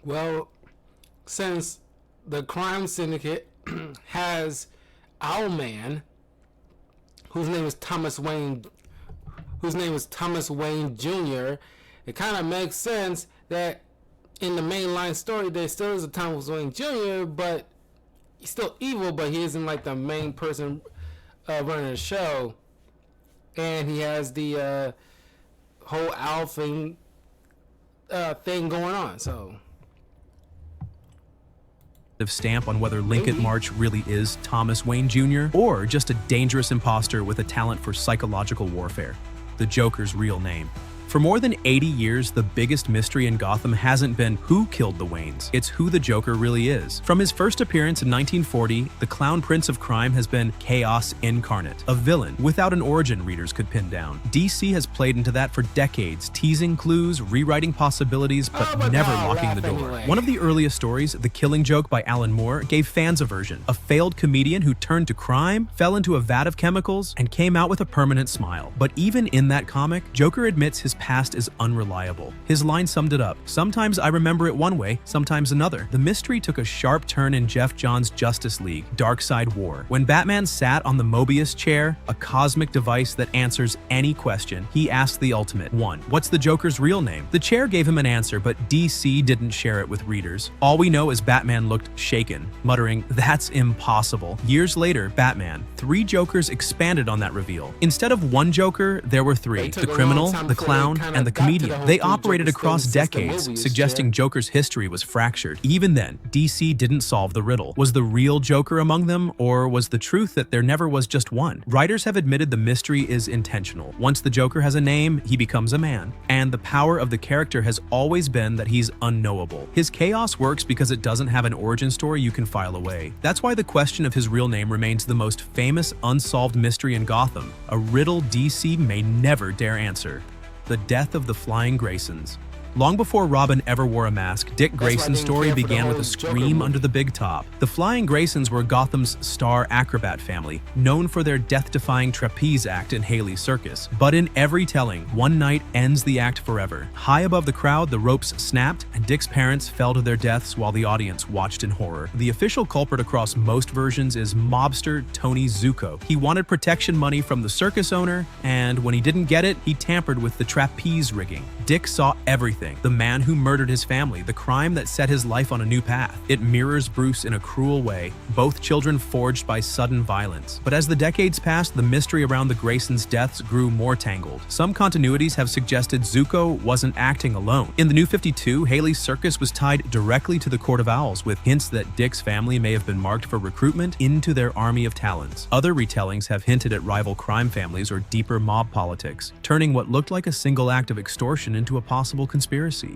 Well, since the crime syndicate has Owlman, whose name is Thomas Wayne Jr., it kind of makes sense that in the mainline story, there still is a Thomas Wayne Jr., but he's still evil, but he isn't like the main person running the show. And he has the whole owl thing going on, so...
stamp on whether Lincoln March really is Thomas Wayne Jr. or just a dangerous imposter with a talent for psychological warfare, the Joker's real name. For more than 80 years, the biggest mystery in Gotham hasn't been who killed the Waynes, it's who the Joker really is. From his first appearance in 1940, the Clown Prince of Crime has been chaos incarnate, a villain without an origin readers could pin down. DC has played into that for decades, teasing clues, rewriting possibilities, but never locking the door.
Anyway.
One of the earliest stories, The Killing Joke by Alan Moore, gave fans a version. A failed comedian who turned to crime, fell into a vat of chemicals, and came out with a permanent smile. But even in that comic, Joker admits his past is unreliable. His line summed it up. Sometimes I remember it one way, sometimes another. The mystery took a sharp turn in Jeff Johns' Justice League, Darkseid War. When Batman sat on the Mobius chair, a cosmic device that answers any question, he asked the ultimate one. What's the Joker's real name? The chair gave him an answer, but DC didn't share it with readers. All we know is Batman looked shaken, muttering, "That's impossible." Years later, Batman, 3 Jokers expanded on that reveal. Instead of one Joker, there were 3. The criminal, the clown, and the comedian. They operated across decades, suggesting Joker's history was fractured. Even then, DC didn't solve the riddle. Was the real Joker among them, or was the truth that there never was just one? Writers have admitted the mystery is intentional. Once the Joker has a name, he becomes a man. And the power of the character has always been that he's unknowable. His chaos works because it doesn't have an origin story you can file away. That's why the question of his real name remains the most famous unsolved mystery in Gotham, a riddle DC may never dare answer. The death of the Flying Graysons. Long before Robin ever wore a mask, Dick Grayson's story began with a scream under the big top. The Flying Graysons were Gotham's star acrobat family, known for their death-defying trapeze act in Haley's Circus. But in every telling, one night ends the act forever. High above the crowd, the ropes snapped, and Dick's parents fell to their deaths while the audience watched in horror. The official culprit across most versions is mobster Tony Zuko. He wanted protection money from the circus owner, and when he didn't get it, he tampered with the trapeze rigging. Dick saw everything. The man who murdered his family, the crime that set his life on a new path. It mirrors Bruce in a cruel way, both children forged by sudden violence. But as the decades passed, the mystery around the Graysons' deaths grew more tangled. Some continuities have suggested Zuko wasn't acting alone. In the New 52, Haley's Circus was tied directly to the Court of Owls, with hints that Dick's family may have been marked for recruitment into their army of Talons. Other retellings have hinted at rival crime families or deeper mob politics, turning what looked like a single act of extortion into a possible conspiracy.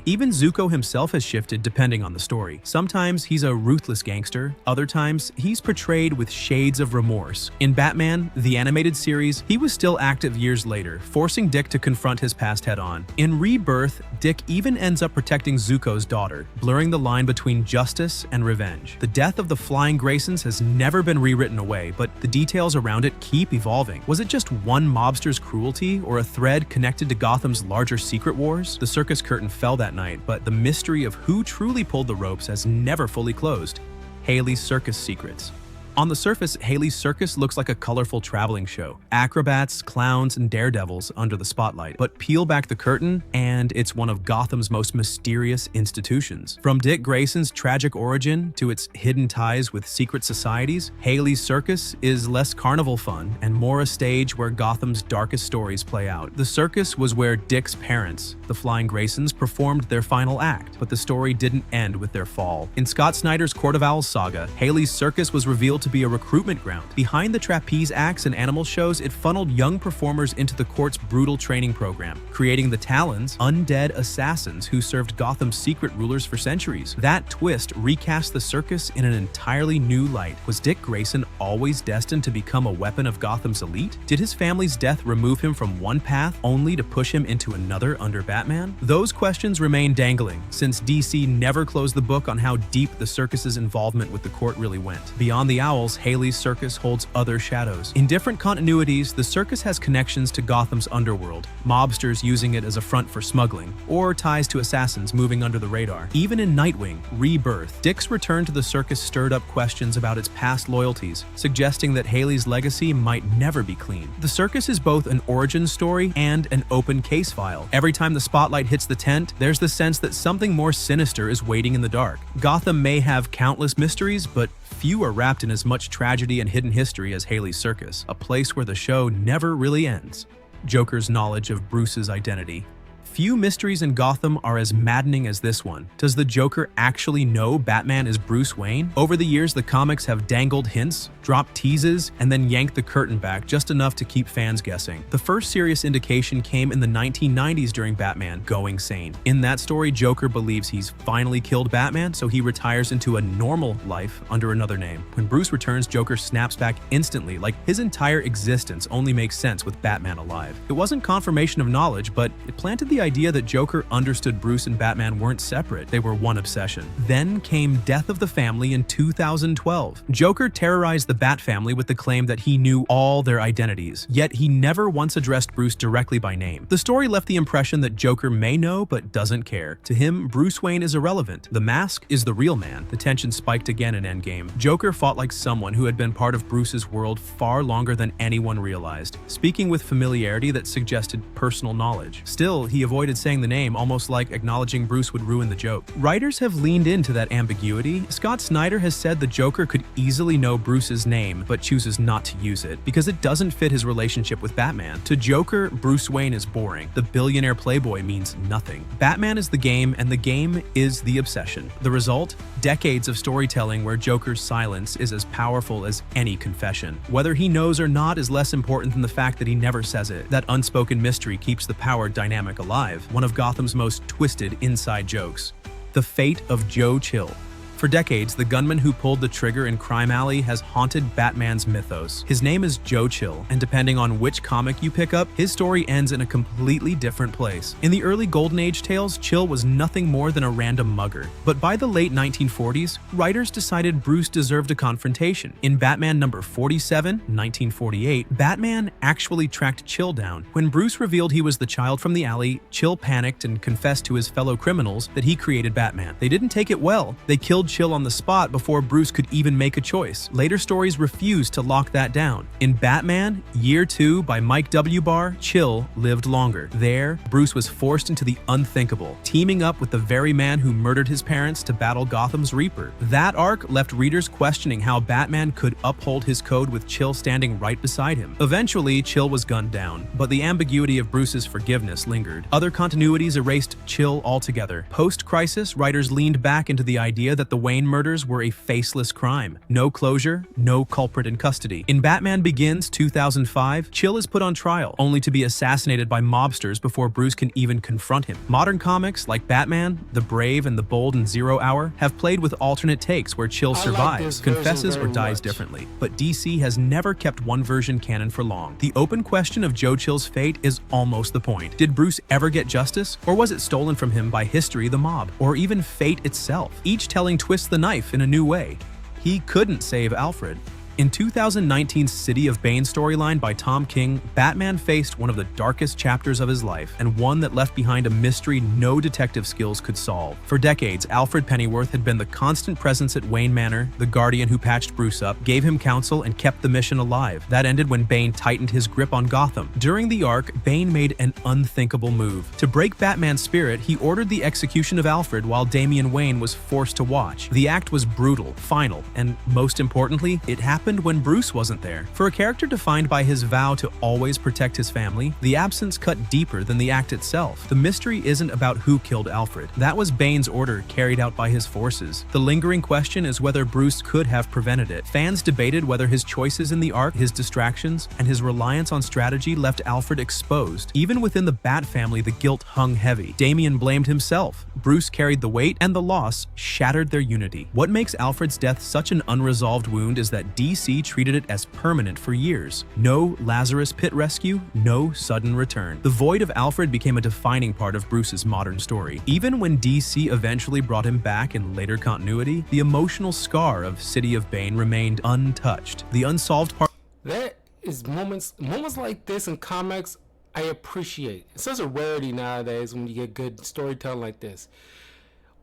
Even Zuko himself has shifted depending on the story. Sometimes he's a ruthless gangster, other times he's portrayed with shades of remorse. In Batman, the animated series, he was still active years later, forcing Dick to confront his past head-on. In Rebirth, Dick even ends up protecting Zuko's daughter, blurring the line between justice and revenge. The death of the Flying Graysons has never been rewritten away, but the details around it keep evolving. Was it just one mobster's cruelty, or a thread connected to Gotham's larger secret wars? The circus curtain fell that night, but the mystery of who truly pulled the ropes has never fully closed. Haley's Circus secrets. On the surface, Haley's Circus looks like a colorful traveling show. Acrobats, clowns, and daredevils under the spotlight. But peel back the curtain, and it's one of Gotham's most mysterious institutions. From Dick Grayson's tragic origin to its hidden ties with secret societies, Haley's Circus is less carnival fun and more a stage where Gotham's darkest stories play out. The circus was where Dick's parents, the Flying Graysons, performed their final act, but the story didn't end with their fall. In Scott Snyder's Court of Owls saga, Haley's Circus was revealed to be a recruitment ground. Behind the trapeze acts and animal shows, it funneled young performers into the court's brutal training program, creating the Talons, undead assassins who served Gotham's secret rulers for centuries. That twist recast the circus in an entirely new light. Was Dick Grayson always destined to become a weapon of Gotham's elite? Did his family's death remove him from one path only to push him into another under Batman? Those questions remain dangling, since DC never closed the book on how deep the circus's involvement with the court really went. Beyond the Owls, Haley's Circus holds other shadows. In different continuities, the circus has connections to Gotham's underworld, mobsters using it as a front for smuggling, or ties to assassins moving under the radar. Even in Nightwing, Rebirth, Dick's return to the circus stirred up questions about its past loyalties, suggesting that Haley's legacy might never be clean. The circus is both an origin story and an open case file. Every time the spotlight hits the tent, there's the sense that something more sinister is waiting in the dark. Gotham may have countless mysteries, but few are wrapped in as much tragedy and hidden history as Haley's Circus, a place where the show never really ends. Joker's knowledge of Bruce's identity. Few mysteries in Gotham are as maddening as this one. Does the Joker actually know Batman is Bruce Wayne? Over the years, the comics have dangled hints, dropped teases, and then yanked the curtain back just enough to keep fans guessing. The first serious indication came in the 1990s during Batman Going Sane. In that story, Joker believes he's finally killed Batman, so he retires into a normal life under another name. When Bruce returns, Joker snaps back instantly, like his entire existence only makes sense with Batman alive. It wasn't confirmation of knowledge, but it planted the idea that Joker understood Bruce and Batman weren't separate, they were one obsession. Then came Death of the Family in 2012. Joker terrorized the Bat family with the claim that he knew all their identities, yet he never once addressed Bruce directly by name. The story left the impression that Joker may know but doesn't care. To him, Bruce Wayne is irrelevant. The mask is the real man. The tension spiked again in Endgame. Joker fought like someone who had been part of Bruce's world far longer than anyone realized, speaking with familiarity that suggested personal knowledge. Still, he avoided saying the name, almost like acknowledging Bruce would ruin the joke. Writers have leaned into that ambiguity. Scott Snyder has said the Joker could easily know Bruce's name, but chooses not to use it, because it doesn't fit his relationship with Batman. To Joker, Bruce Wayne is boring. The billionaire playboy means nothing. Batman is the game, and the game is the obsession. The result? Decades of storytelling where Joker's silence is as powerful as any confession. Whether he knows or not is less important than the fact that he never says it. That unspoken mystery keeps the power dynamic alive, one of Gotham's most twisted inside jokes. The fate of Joe Chill. For decades, the gunman who pulled the trigger in Crime Alley has haunted Batman's mythos. His name is Joe Chill, and depending on which comic you pick up, his story ends in a completely different place. In the early Golden Age tales, Chill was nothing more than a random mugger. But by the late 1940s, writers decided Bruce deserved a confrontation. In Batman number 47, 1948, Batman actually tracked Chill down. When Bruce revealed he was the child from the alley, Chill panicked and confessed to his fellow criminals that he created Batman. They didn't take it well. They killed Chill on the spot before Bruce could even make a choice. Later stories refused to lock that down. In Batman, Year 2 by Mike W. Barr, Chill lived longer. There, Bruce was forced into the unthinkable, teaming up with the very man who murdered his parents to battle Gotham's Reaper. That arc left readers questioning how Batman could uphold his code with Chill standing right beside him. Eventually, Chill was gunned down, but the ambiguity of Bruce's forgiveness lingered. Other continuities erased Chill altogether. Post-Crisis, writers leaned back into the idea that the Wayne murders were a faceless crime. No closure, no culprit in custody. In Batman Begins 2005, Chill is put on trial, only to be assassinated by mobsters before Bruce can even confront him. Modern comics like Batman, The Brave, and The Bold and Zero Hour have played with alternate takes where Chill survives, confesses, or dies differently. But DC has never kept one version canon for long. The open question of Joe Chill's fate is almost the point. Did Bruce ever get justice, or was it stolen from him by history, the mob, or even fate itself? Each telling twists the knife in a new way. He couldn't save Alfred. In 2019's City of Bane storyline by Tom King, Batman faced one of the darkest chapters of his life, and one that left behind a mystery no detective skills could solve. For decades, Alfred Pennyworth had been the constant presence at Wayne Manor, the guardian who patched Bruce up, gave him counsel, and kept the mission alive. That ended when Bane tightened his grip on Gotham. During the arc, Bane made an unthinkable move. To break Batman's spirit, he ordered the execution of Alfred while Damian Wayne was forced to watch. The act was brutal, final, and most importantly, it happened when Bruce wasn't there. For a character defined by his vow to always protect his family, the absence cut deeper than the act itself. The mystery isn't about who killed Alfred. That was Bane's order carried out by his forces. The lingering question is whether Bruce could have prevented it. Fans debated whether his choices in the arc, his distractions, and his reliance on strategy left Alfred exposed. Even within the Bat family, the guilt hung heavy. Damian blamed himself. Bruce carried the weight, and the loss shattered their unity. What makes Alfred's death such an unresolved wound is that DC treated it as permanent for years. No Lazarus Pit rescue, no sudden return. The void of Alfred became a defining part of Bruce's modern story. Even when DC eventually brought him back in later continuity, the emotional scar of City of Bane remained untouched. The unsolved part—
That is moments like this in comics I appreciate. It's such a rarity nowadays when you get good storytelling like this.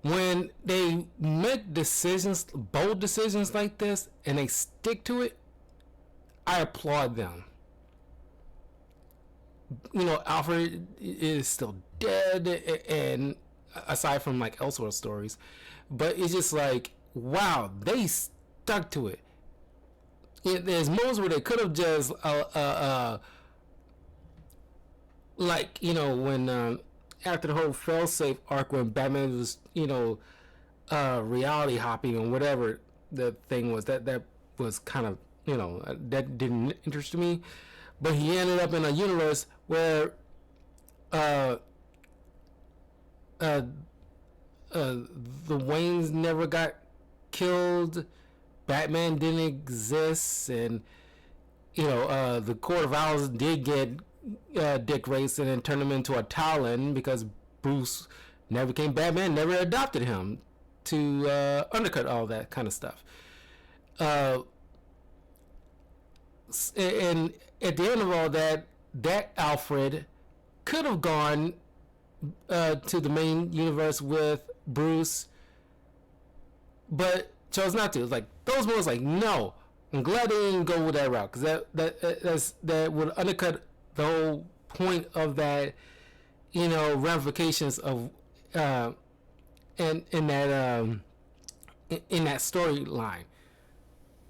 When they make decisions, bold decisions like this, and they stick to it, I applaud them. You know, Alfred is still dead, and aside from like Elseworld stories, but it's just like, wow, they stuck to it. There's moments where they could have just, like, you know, when after the whole failsafe arc when Batman was, reality hopping and whatever the thing was, that was kind of, that didn't interest me. But he ended up in a universe where the Waynes never got killed, Batman didn't exist, and the Court of Owls did get Dick Grayson and turned him into a Talon because Bruce never became Batman, never adopted him to undercut all that kind of stuff. And at the end of all that Alfred could have gone to the main universe with Bruce, but chose not to. It's like those movies, like, no, I'm glad they didn't go with that route, because that would undercut the whole point of that, ramifications of in that storyline.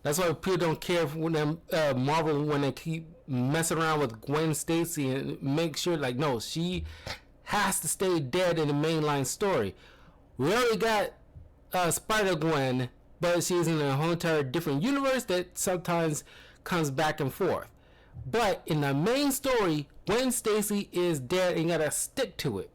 That's why people don't care when Marvel, when they keep messing around with Gwen Stacy and make sure, like, no, she has to stay dead in the mainline story. We already got Spider-Gwen, but she's in a whole entire different universe that sometimes comes back and forth. But in the main story, Gwen Stacy is dead and you gotta stick to it.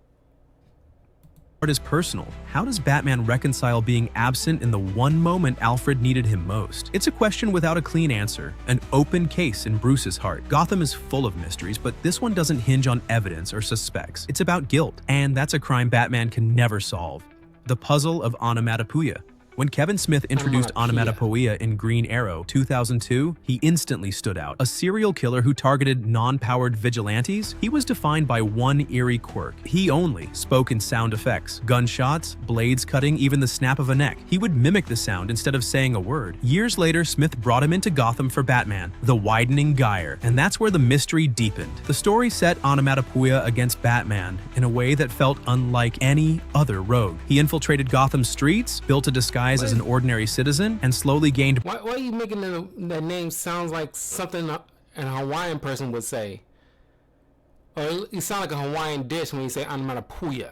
Is personal. How does Batman reconcile being absent in the one moment Alfred needed him most? It's a question without a clean answer, an open case in Bruce's heart. Gotham is full of mysteries, but this one doesn't hinge on evidence or suspects. It's about guilt, and that's a crime Batman can never solve. The puzzle of Onomatopoeia. When Kevin Smith introduced Onomatopoeia in Green Arrow 2002, he instantly stood out. A serial killer who targeted non-powered vigilantes, he was defined by one eerie quirk. He only spoke in sound effects. Gunshots, blades cutting, even the snap of a neck. He would mimic the sound instead of saying a word. Years later, Smith brought him into Gotham for Batman, The Widening Gyre, and that's where the mystery deepened. The story set Onomatopoeia against Batman in a way that felt unlike any other rogue. He infiltrated Gotham's streets, built a disguise as an ordinary citizen, and slowly gained.
Why are you making the name sounds like something an Hawaiian person would say? Or you sound like a Hawaiian dish when you say onomatopoeia.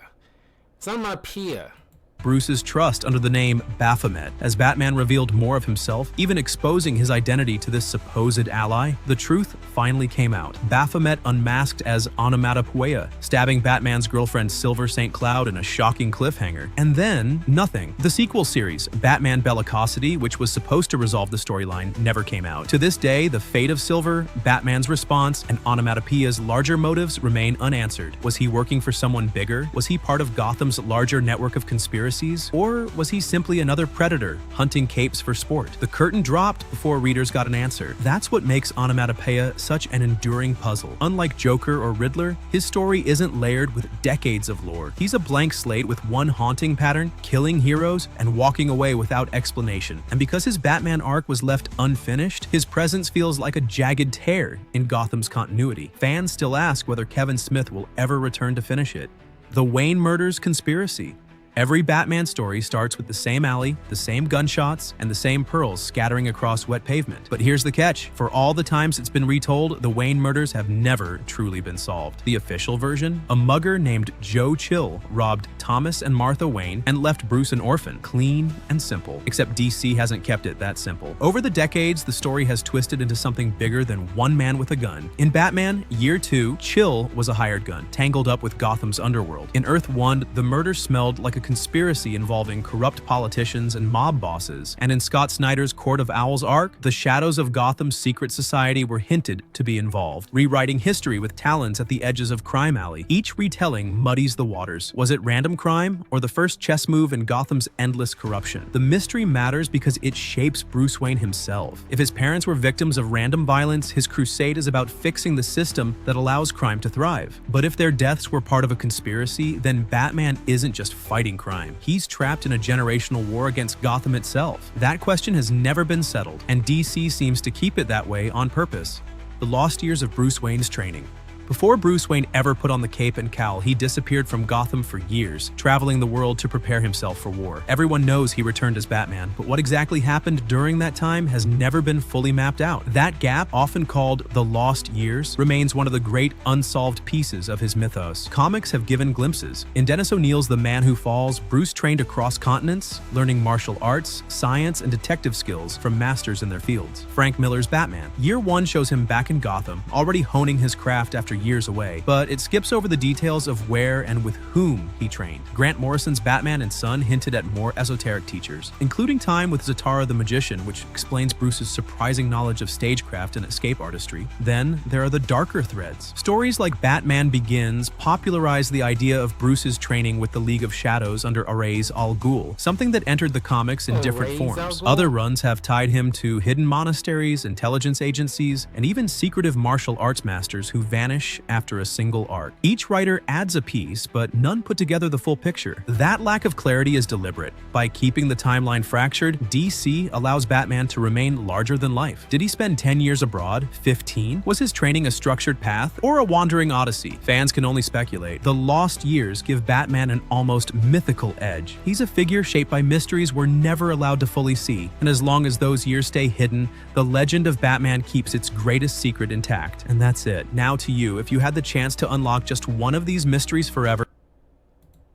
It's onomatopoeia.
Bruce's trust under the name Baphomet. As Batman revealed more of himself, even exposing his identity to this supposed ally, the truth finally came out. Baphomet unmasked as Onomatopoeia, stabbing Batman's girlfriend Silver St. Cloud in a shocking cliffhanger. And then, nothing. The sequel series, Batman Bellicosity, which was supposed to resolve the storyline, never came out. To this day, the fate of Silver, Batman's response, and Onomatopoeia's larger motives remain unanswered. Was he working for someone bigger? Was he part of Gotham's larger network of conspiracies? Or was he simply another predator, hunting capes for sport? The curtain dropped before readers got an answer. That's what makes Onomatopoeia such an enduring puzzle. Unlike Joker or Riddler, his story isn't layered with decades of lore. He's a blank slate with one haunting pattern, killing heroes, and walking away without explanation. And because his Batman arc was left unfinished, his presence feels like a jagged tear in Gotham's continuity. Fans still ask whether Kevin Smith will ever return to finish it. The Wayne Murders Conspiracy. Every Batman story starts with the same alley, the same gunshots, and the same pearls scattering across wet pavement. But here's the catch. For all the times it's been retold, the Wayne murders have never truly been solved. The official version? A mugger named Joe Chill robbed Thomas and Martha Wayne and left Bruce an orphan. Clean and simple. Except DC hasn't kept it that simple. Over the decades, the story has twisted into something bigger than one man with a gun. In Batman Year 2, Chill was a hired gun, tangled up with Gotham's underworld. In Earth 1, the murder smelled like a conspiracy involving corrupt politicians and mob bosses. And in Scott Snyder's Court of Owls arc, the shadows of Gotham's secret society were hinted to be involved, rewriting history with talons at the edges of Crime Alley. Each retelling muddies the waters. Was it random crime or the first chess move in Gotham's endless corruption? The mystery matters because it shapes Bruce Wayne himself. If his parents were victims of random violence, his crusade is about fixing the system that allows crime to thrive. But if their deaths were part of a conspiracy, then Batman isn't just fighting crime. He's trapped in a generational war against Gotham itself. That question has never been settled, and DC seems to keep it that way on purpose. The lost years of Bruce Wayne's training. Before Bruce Wayne ever put on the cape and cowl, he disappeared from Gotham for years, traveling the world to prepare himself for war. Everyone knows he returned as Batman, but what exactly happened during that time has never been fully mapped out. That gap, often called the Lost Years, remains one of the great unsolved pieces of his mythos. Comics have given glimpses. In Dennis O'Neill's The Man Who Falls, Bruce trained across continents, learning martial arts, science, and detective skills from masters in their fields. Frank Miller's Batman. Year 1 shows him back in Gotham, already honing his craft after years away, but it skips over the details of where and with whom he trained. Grant Morrison's Batman and Son hinted at more esoteric teachers, including time with Zatara the Magician, which explains Bruce's surprising knowledge of stagecraft and escape artistry. Then there are the darker threads. Stories like Batman Begins popularized the idea of Bruce's training with the League of Shadows under Ra's al Ghul, something that entered the comics in different forms. Other runs have tied him to hidden monasteries, intelligence agencies, and even secretive martial arts masters who vanish after a single arc. Each writer adds a piece, but none put together the full picture. That lack of clarity is deliberate. By keeping the timeline fractured, DC allows Batman to remain larger than life. Did he spend 10 years abroad? 15? Was his training a structured path or a wandering odyssey? Fans can only speculate. The Lost Years give Batman an almost mythical edge. He's a figure shaped by mysteries we're never allowed to fully see, and as long as those years stay hidden, the legend of Batman keeps its greatest secret intact. And that's it. Now to you, if you had the chance to unlock just one of these mysteries forever,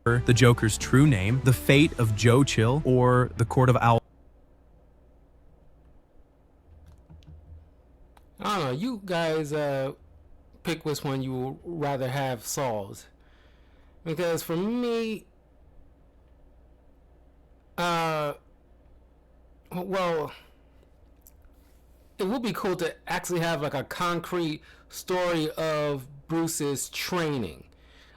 the Joker's true name, the fate of Joe Chill, or the Court of Owls.
I don't know. You guys pick which one you would rather have solved. Because for me, well, it would be cool to actually have like a concrete story of Bruce's training,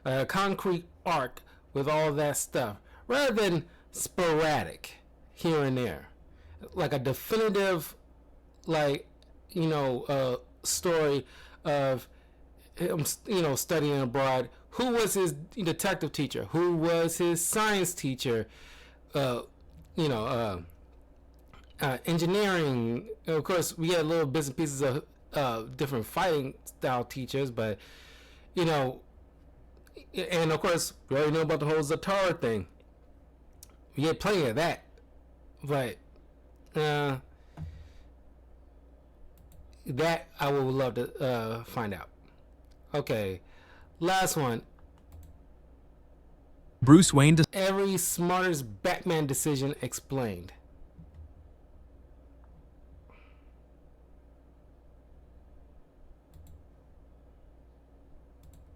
a concrete arc with all that stuff, rather than sporadic here and there, like a definitive, like, story of him, studying abroad. Who was his detective teacher? Who was his science teacher? Engineering. Of course, we had little bits and pieces of different fighting style teachers, but and of course, we already know about the whole Zatara thing. We had plenty of that, but that I would love to find out. Okay, last one.
Bruce Wayne
Every smartest Batman decision explained.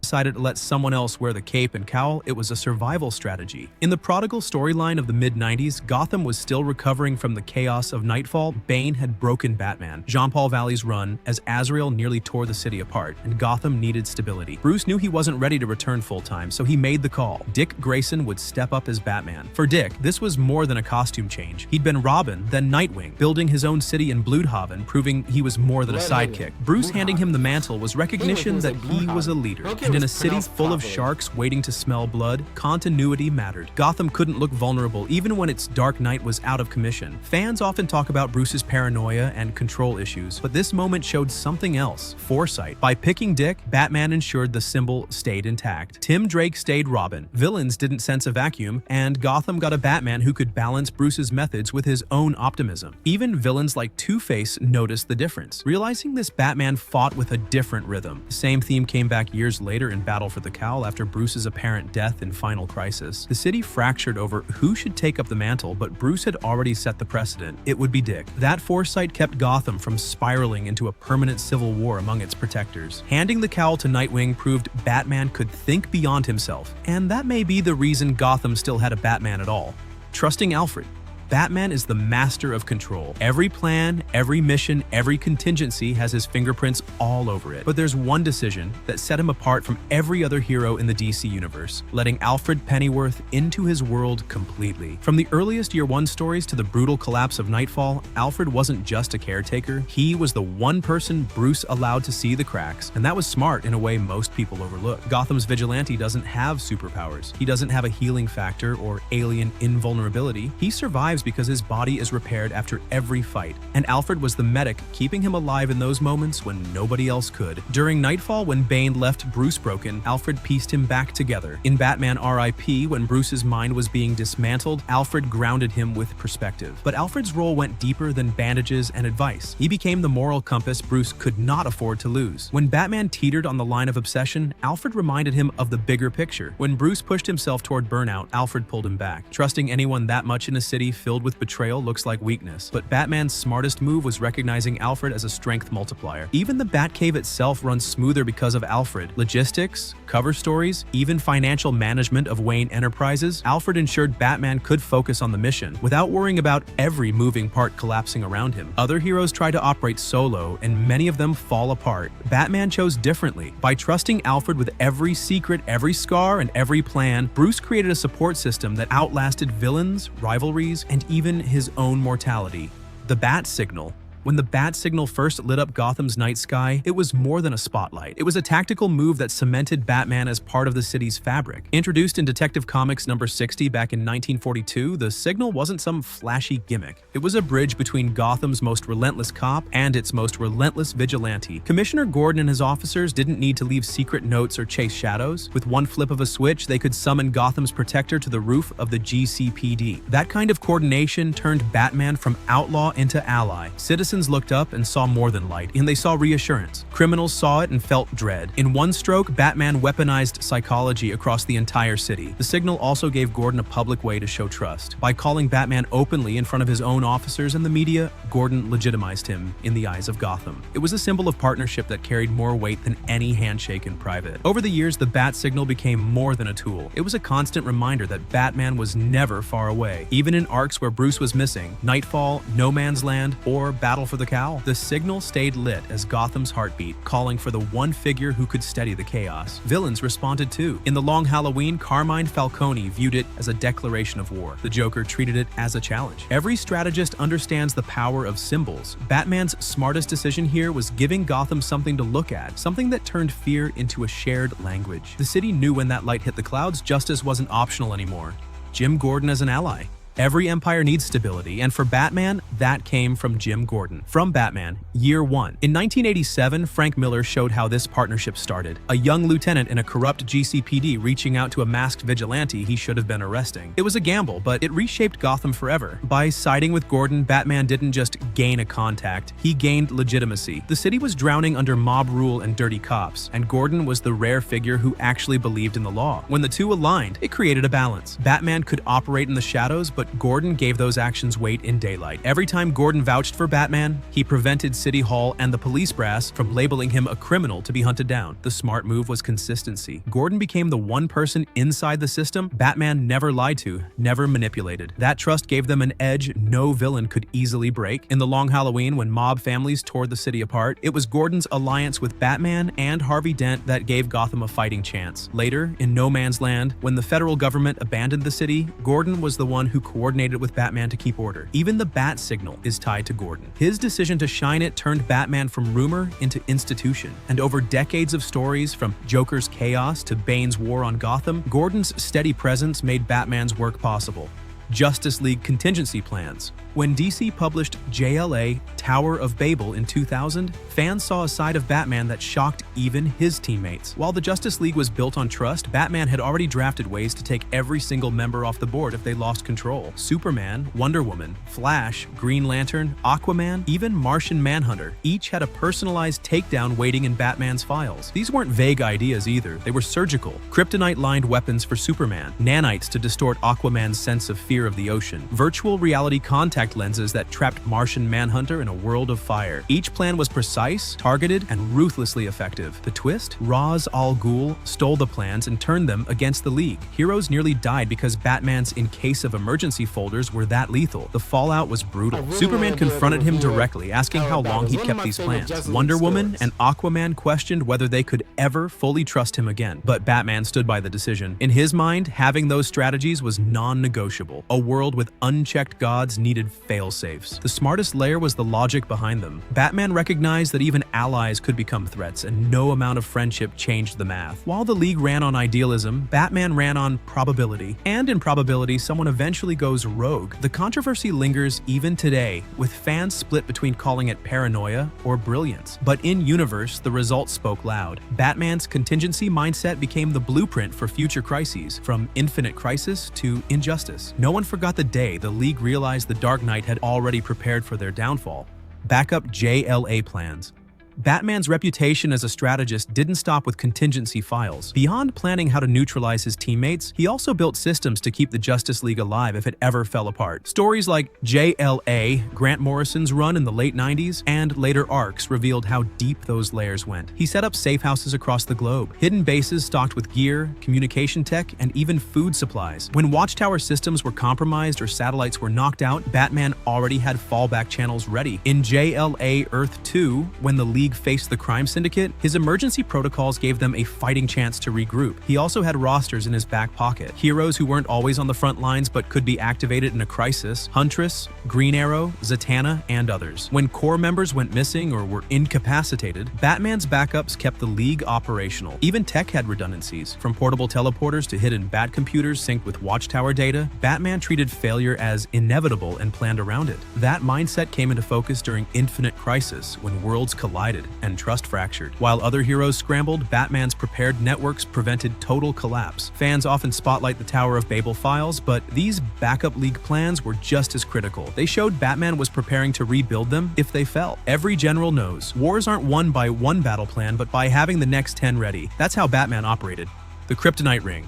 decided to let someone else wear the cape and cowl, it was a survival strategy. In the Prodigal storyline of the mid-90s, Gotham was still recovering from the chaos of Nightfall. Bane had broken Batman. Jean-Paul Valley's run as Azrael nearly tore the city apart, and Gotham needed stability. Bruce knew he wasn't ready to return full-time, so he made the call. Dick Grayson would step up as Batman. For Dick, this was more than a costume change. He'd been Robin, then Nightwing, building his own city in Bloodhaven, proving he was more than a sidekick. Bruce handing him the mantle was recognition that he was a leader. And in a city full of sharks waiting to smell blood, continuity mattered. Gotham couldn't look vulnerable even when its Dark Knight was out of commission. Fans often talk about Bruce's paranoia and control issues, but this moment showed something else: foresight. By picking Dick, Batman ensured the symbol stayed intact. Tim Drake stayed Robin, villains didn't sense a vacuum, and Gotham got a Batman who could balance Bruce's methods with his own optimism. Even villains like Two-Face noticed the difference. Realizing this, Batman fought with a different rhythm. The same theme came back years later in Battle for the Cowl after Bruce's apparent death in Final Crisis. The city fractured over who should take up the mantle, but Bruce had already set the precedent. It would be Dick. That foresight kept Gotham from spiraling into a permanent civil war among its protectors. Handing the cowl to Nightwing proved Batman could think beyond himself, and that may be the reason Gotham still had a Batman at all. Trusting Alfred. Batman is the master of control. Every plan, every mission, every contingency has his fingerprints all over it. But there's one decision that set him apart from every other hero in the DC universe: letting Alfred Pennyworth into his world completely. From the earliest Year One stories to the brutal collapse of Nightfall, Alfred wasn't just a caretaker. He was the one person Bruce allowed to see the cracks, and that was smart in a way most people overlook. Gotham's vigilante doesn't have superpowers. He doesn't have a healing factor or alien invulnerability. He survived survives because his body is repaired after every fight, and Alfred was the medic keeping him alive in those moments when nobody else could. During Nightfall, when Bane left Bruce broken, Alfred pieced him back together. In Batman R.I.P., when Bruce's mind was being dismantled, Alfred grounded him with perspective. But Alfred's role went deeper than bandages and advice. He became the moral compass Bruce could not afford to lose. When Batman teetered on the line of obsession, Alfred reminded him of the bigger picture. When Bruce pushed himself toward burnout, Alfred pulled him back. Trusting anyone that much in a city filled with betrayal looks like weakness, but Batman's smartest move was recognizing Alfred as a strength multiplier. Even the Batcave itself runs smoother because of Alfred. Logistics, cover stories, even financial management of Wayne Enterprises, Alfred ensured Batman could focus on the mission without worrying about every moving part collapsing around him. Other heroes try to operate solo, and many of them fall apart. Batman chose differently. By trusting Alfred with every secret, every scar, and every plan, Bruce created a support system that outlasted villains, rivalries, and even his own mortality. The Bat Signal. When the Bat Signal first lit up Gotham's night sky, it was more than a spotlight. It was a tactical move that cemented Batman as part of the city's fabric. Introduced in Detective Comics number 60 back in 1942, the signal wasn't some flashy gimmick. It was a bridge between Gotham's most relentless cop and its most relentless vigilante. Commissioner Gordon and his officers didn't need to leave secret notes or chase shadows. With one flip of a switch, they could summon Gotham's protector to the roof of the GCPD. That kind of coordination turned Batman from outlaw into ally. Citizens looked up and saw more than light, and they saw reassurance. Criminals saw it and felt dread. In one stroke, Batman weaponized psychology across the entire city. The signal also gave Gordon a public way to show trust. By calling Batman openly in front of his own officers and the media, Gordon legitimized him in the eyes of Gotham. It was a symbol of partnership that carried more weight than any handshake in private. Over the years, the Bat Signal became more than a tool. It was a constant reminder that Batman was never far away. Even in arcs where Bruce was missing, Nightfall, No Man's Land, or Battle for the Cowl, the signal stayed lit as Gotham's heartbeat, calling for the one figure who could steady the chaos. Villains responded too. In The Long Halloween, Carmine Falcone viewed it as a declaration of war. The Joker treated it as a challenge. Every strategist understands the power of symbols. Batman's smartest decision here was giving Gotham something to look at, something that turned fear into a shared language. The city knew when that light hit the clouds, justice wasn't optional anymore. Jim Gordon as an ally. Every empire needs stability, and for Batman, that came from Jim Gordon. From Batman, Year 1. In 1987, Frank Miller showed how this partnership started. A young lieutenant in a corrupt GCPD reaching out to a masked vigilante he should have been arresting. It was a gamble, but it reshaped Gotham forever. By siding with Gordon, Batman didn't just gain a contact, he gained legitimacy. The city was drowning under mob rule and dirty cops, and Gordon was the rare figure who actually believed in the law. When the two aligned, it created a balance. Batman could operate in the shadows, but Gordon gave those actions weight in daylight. Every time Gordon vouched for Batman, he prevented City Hall and the police brass from labeling him a criminal to be hunted down. The smart move was consistency. Gordon became the one person inside the system Batman never lied to, never manipulated. That trust gave them an edge no villain could easily break. In The Long Halloween, when mob families tore the city apart, it was Gordon's alliance with Batman and Harvey Dent that gave Gotham a fighting chance. Later, in No Man's Land, when the federal government abandoned the city, Gordon was the one who coordinated with Batman to keep order. Even the Bat Signal is tied to Gordon. His decision to shine it turned Batman from rumor into institution. And over decades of stories, from Joker's chaos to Bane's war on Gotham, Gordon's steady presence made Batman's work possible. Justice League contingency plans. When DC published JLA Tower of Babel in 2000, fans saw a side of Batman that shocked even his teammates. While the Justice League was built on trust, Batman had already drafted ways to take every single member off the board if they lost control. Superman, Wonder Woman, Flash, Green Lantern, Aquaman, even Martian Manhunter, each had a personalized takedown waiting in Batman's files. These weren't vague ideas either, they were surgical. Kryptonite-lined weapons for Superman, nanites to distort Aquaman's sense of fear of the ocean, virtual reality contact lenses that trapped Martian Manhunter in a world of fire. Each plan was precise, targeted, and ruthlessly effective. The twist? Ra's al Ghul stole the plans and turned them against the League. Heroes nearly died because Batman's in case of emergency folders were that lethal. The fallout was brutal. Superman confronted him directly, asking how long he kept these plans. Wonder Woman and Aquaman questioned whether they could ever fully trust him again, but Batman stood by the decision. In his mind, having those strategies was non-negotiable. a world with unchecked gods needed fail-safes. The smartest layer was the logic behind them. Batman recognized that even allies could become threats, and no amount of friendship changed the math. While the League ran on idealism, Batman ran on probability. And in probability, someone eventually goes rogue. The controversy lingers even today, with fans split between calling it paranoia or brilliance. But in universe, the results spoke loud. Batman's contingency mindset became the blueprint for future crises, from Infinite Crisis to Injustice. No one forgot the day the League realized the Dark Knight had already prepared for their downfall. Backup JLA plans. Batman's reputation as a strategist didn't stop with contingency files. Beyond planning how to neutralize his teammates, he also built systems to keep the Justice League alive if it ever fell apart. Stories like JLA, Grant Morrison's run in the late 90s, and later arcs revealed how deep those layers went. He set up safe houses across the globe, hidden bases stocked with gear, communication tech, and even food supplies. When Watchtower systems were compromised or satellites were knocked out, Batman already had fallback channels ready. In JLA Earth 2, when the League faced the crime syndicate, his emergency protocols gave them a fighting chance to regroup. He also had rosters in his back pocket. Heroes who weren't always on the front lines but could be activated in a crisis: Huntress, Green Arrow, Zatanna, and others. When core members went missing or were incapacitated, Batman's backups kept the League operational. Even tech had redundancies. From portable teleporters to hidden Bat computers synced with Watchtower data, Batman treated failure as inevitable and planned around it. That mindset came into focus during Infinite Crisis, when worlds collided and trust fractured. While other heroes scrambled, Batman's prepared networks prevented total collapse. Fans often spotlight the Tower of Babel files, but these backup League plans were just as critical. They showed Batman was preparing to rebuild them if they fell. Every general knows, wars aren't won by one battle plan, but by having the next 10 ready. That's how Batman operated. The Kryptonite Ring.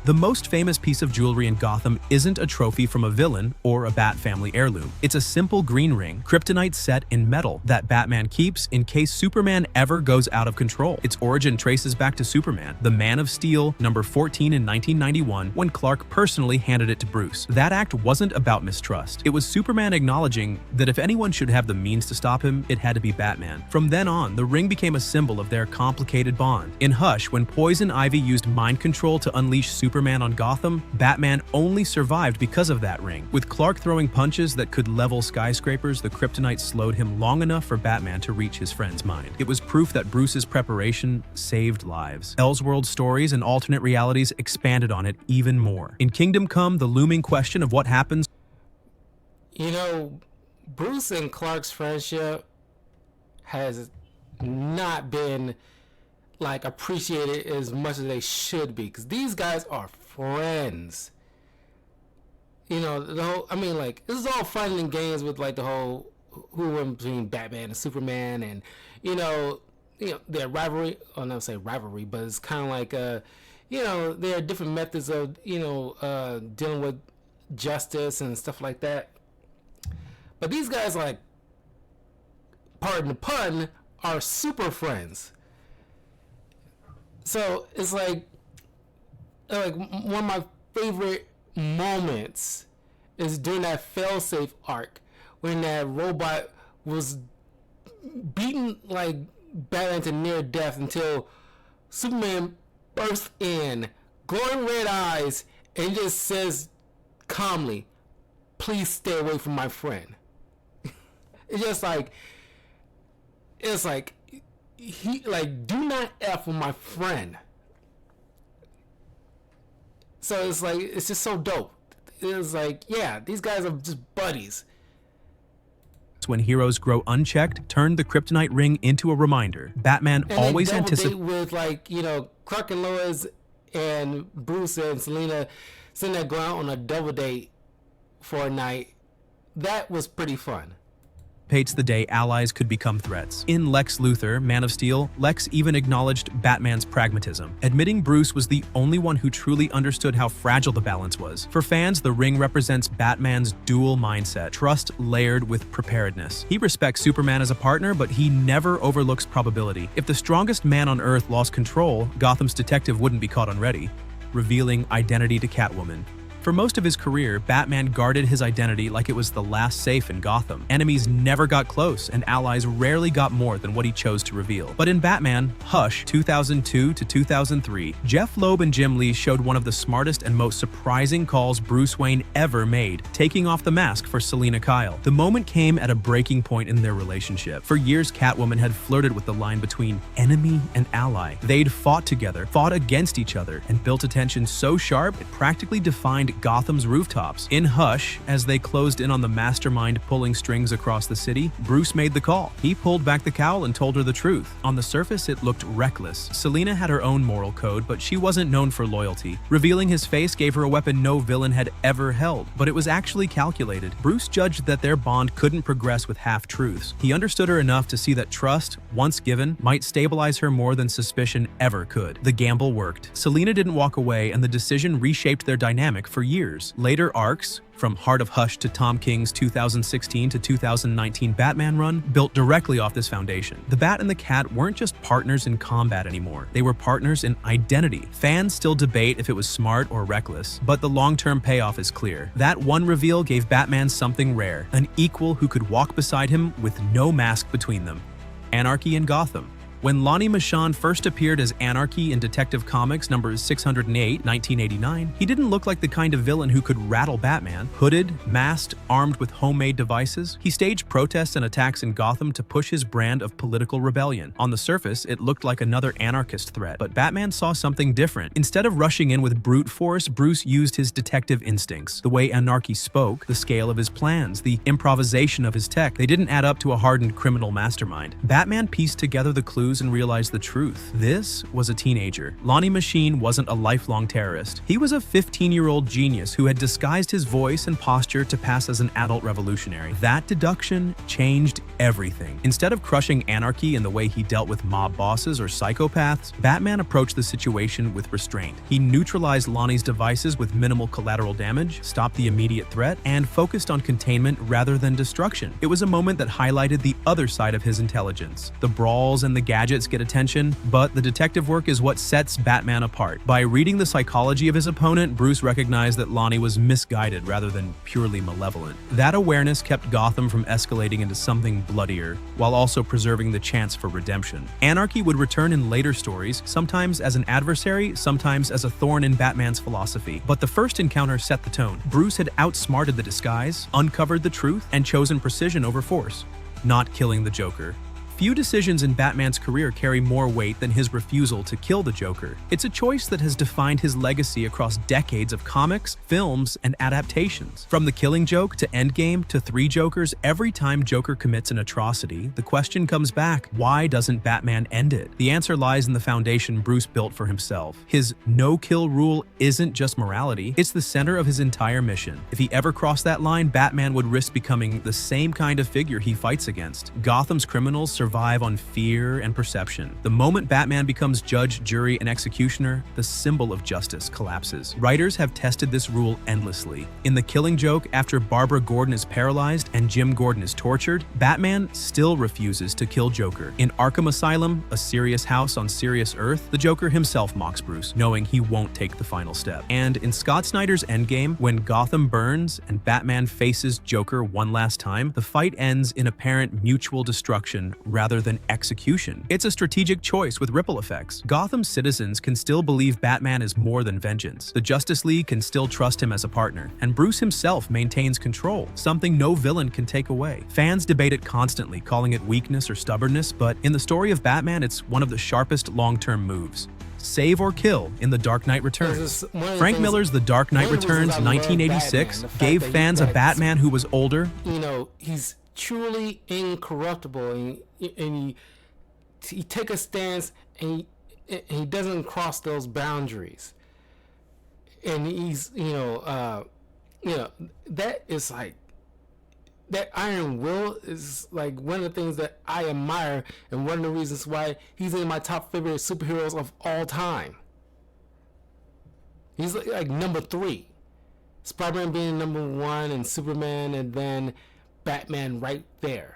The most famous piece of jewelry in Gotham isn't a trophy from a villain or a Bat family heirloom. It's a simple green ring, kryptonite set in metal, that Batman keeps in case Superman ever goes out of control. Its origin traces back to Superman, the Man of Steel, number 14 in 1991, when Clark personally handed it to Bruce. That act wasn't about mistrust. It was Superman acknowledging that if anyone should have the means to stop him, it had to be Batman. From then on, the ring became a symbol of their complicated bond. In Hush, when Poison Ivy used mind control to unleash Superman on Gotham, Batman only survived because of that ring. With Clark throwing punches that could level skyscrapers, the kryptonite slowed him long enough for Batman to reach his friend's mind. It was proof that Bruce's preparation saved lives. Elseworld stories and alternate realities expanded on it even more. In Kingdom Come, the looming question of what happens.
You know, Bruce and Clark's friendship has not been like appreciated as much as they should be, because these guys are friends. You know, the whole, I mean, like, this is all fun and games with like the whole who went between Batman and Superman, and you know their rivalry. Oh, not say rivalry, but it's kind of like you know, there are different methods of dealing with justice and stuff like that. But these guys, like, pardon the pun, are super friends. So it's like one of my favorite moments is during that failsafe arc when that robot was beaten like Batman to near death until Superman bursts in, glowing red eyes, and just says calmly, "Please stay away from my friend." It's like he like, do not F with my friend. So it's like, it's just so dope. It's like, yeah, these guys are just buddies.
When heroes grow unchecked, turn the kryptonite ring into a reminder. Batman
and
always anticipates
with, like, you know, Clark and Lois and Bruce and Selina sitting there going out on a double date for a night. That was pretty fun.
The day allies could become threats. In Lex Luthor, Man of Steel, Lex even acknowledged Batman's pragmatism, admitting Bruce was the only one who truly understood how fragile the balance was. For fans, the ring represents Batman's dual mindset, trust layered with preparedness. He respects Superman as a partner, but he never overlooks probability. If the strongest man on Earth lost control, Gotham's detective wouldn't be caught unready, revealing identity to Catwoman. For most of his career, Batman guarded his identity like it was the last safe in Gotham. Enemies never got close, and allies rarely got more than what he chose to reveal. But in Batman, Hush, 2002 to 2003, Jeff Loeb and Jim Lee showed one of the smartest and most surprising calls Bruce Wayne ever made, taking off the mask for Selina Kyle. The moment came at a breaking point in their relationship. For years, Catwoman had flirted with the line between enemy and ally. They'd fought together, fought against each other, and built a tension so sharp it practically defined Gotham's rooftops. In Hush, as they closed in on the mastermind pulling strings across the city, Bruce made the call. He pulled back the cowl and told her the truth. On the surface, it looked reckless. Selina had her own moral code, but she wasn't known for loyalty. Revealing his face gave her a weapon no villain had ever held, but it was actually calculated. Bruce judged that their bond couldn't progress with half-truths. He understood her enough to see that trust, once given, might stabilize her more than suspicion ever could. The gamble worked. Selina didn't walk away, and the decision reshaped their dynamic for years. Later arcs, from Heart of Hush to Tom King's 2016 to 2019 Batman run, built directly off this foundation. The Bat and the Cat weren't just partners in combat anymore. They were partners in identity. Fans still debate if it was smart or reckless, but the long-term payoff is clear. That one reveal gave Batman something rare, an equal who could walk beside him with no mask between them. Anarchy in Gotham. When Lonnie Michon first appeared as Anarchy in Detective Comics numbers 608, 1989, he didn't look like the kind of villain who could rattle Batman. Hooded, masked, armed with homemade devices, he staged protests and attacks in Gotham to push his brand of political rebellion. On the surface, it looked like another anarchist threat, but Batman saw something different. Instead of rushing in with brute force, Bruce used his detective instincts. The way Anarchy spoke, the scale of his plans, the improvisation of his tech, they didn't add up to a hardened criminal mastermind. Batman pieced together the clues and realized the truth. This was a teenager. Lonnie Machine wasn't a lifelong terrorist. He was a 15-year-old genius who had disguised his voice and posture to pass as an adult revolutionary. That deduction changed everything. Instead of crushing Anarchy in the way he dealt with mob bosses or psychopaths, Batman approached the situation with restraint. He neutralized Lonnie's devices with minimal collateral damage, stopped the immediate threat, and focused on containment rather than destruction. It was a moment that highlighted the other side of his intelligence. The brawls and the gadgets get attention, but the detective work is what sets Batman apart. By reading the psychology of his opponent, Bruce recognized that Lonnie was misguided rather than purely malevolent. That awareness kept Gotham from escalating into something bloodier, while also preserving the chance for redemption. Anarchy would return in later stories, sometimes as an adversary, sometimes as a thorn in Batman's philosophy. But the first encounter set the tone. Bruce had outsmarted the disguise, uncovered the truth, and chosen precision over force, not killing the Joker. Few decisions in Batman's career carry more weight than his refusal to kill the Joker. It's a choice that has defined his legacy across decades of comics, films, and adaptations. From The Killing Joke to Endgame to Three Jokers, every time Joker commits an atrocity, the question comes back, why doesn't Batman end it? The answer lies in the foundation Bruce built for himself. His no-kill rule isn't just morality, it's the center of his entire mission. If he ever crossed that line, Batman would risk becoming the same kind of figure he fights against. Gotham's criminals survive on fear and perception. The moment Batman becomes judge, jury, and executioner, the symbol of justice collapses. Writers have tested this rule endlessly. In The Killing Joke, after Barbara Gordon is paralyzed and Jim Gordon is tortured, Batman still refuses to kill Joker. In Arkham Asylum, a serious house on serious Earth, the Joker himself mocks Bruce, knowing he won't take the final step. And in Scott Snyder's Endgame, when Gotham burns and Batman faces Joker one last time, the fight ends in apparent mutual destruction rather than execution. It's a strategic choice with ripple effects. Gotham's citizens can still believe Batman is more than vengeance. The Justice League can still trust him as a partner. And Bruce himself maintains control, something no villain can take away. Fans debate it constantly, calling it weakness or stubbornness, but in the story of Batman, it's one of the sharpest long-term moves. Save or kill in The Dark Knight Returns. Frank Miller's The Dark Knight Returns 1986 gave fans a Batman who was older.
You know, he's truly incorruptible, and he take a stance, and he doesn't cross those boundaries, and he's that is like, that iron will is like one of the things that I admire, and one of the reasons why he's in my top favorite superheroes of all time. He's like number 3, Spider-Man being number 1, and Superman, and then Batman right there.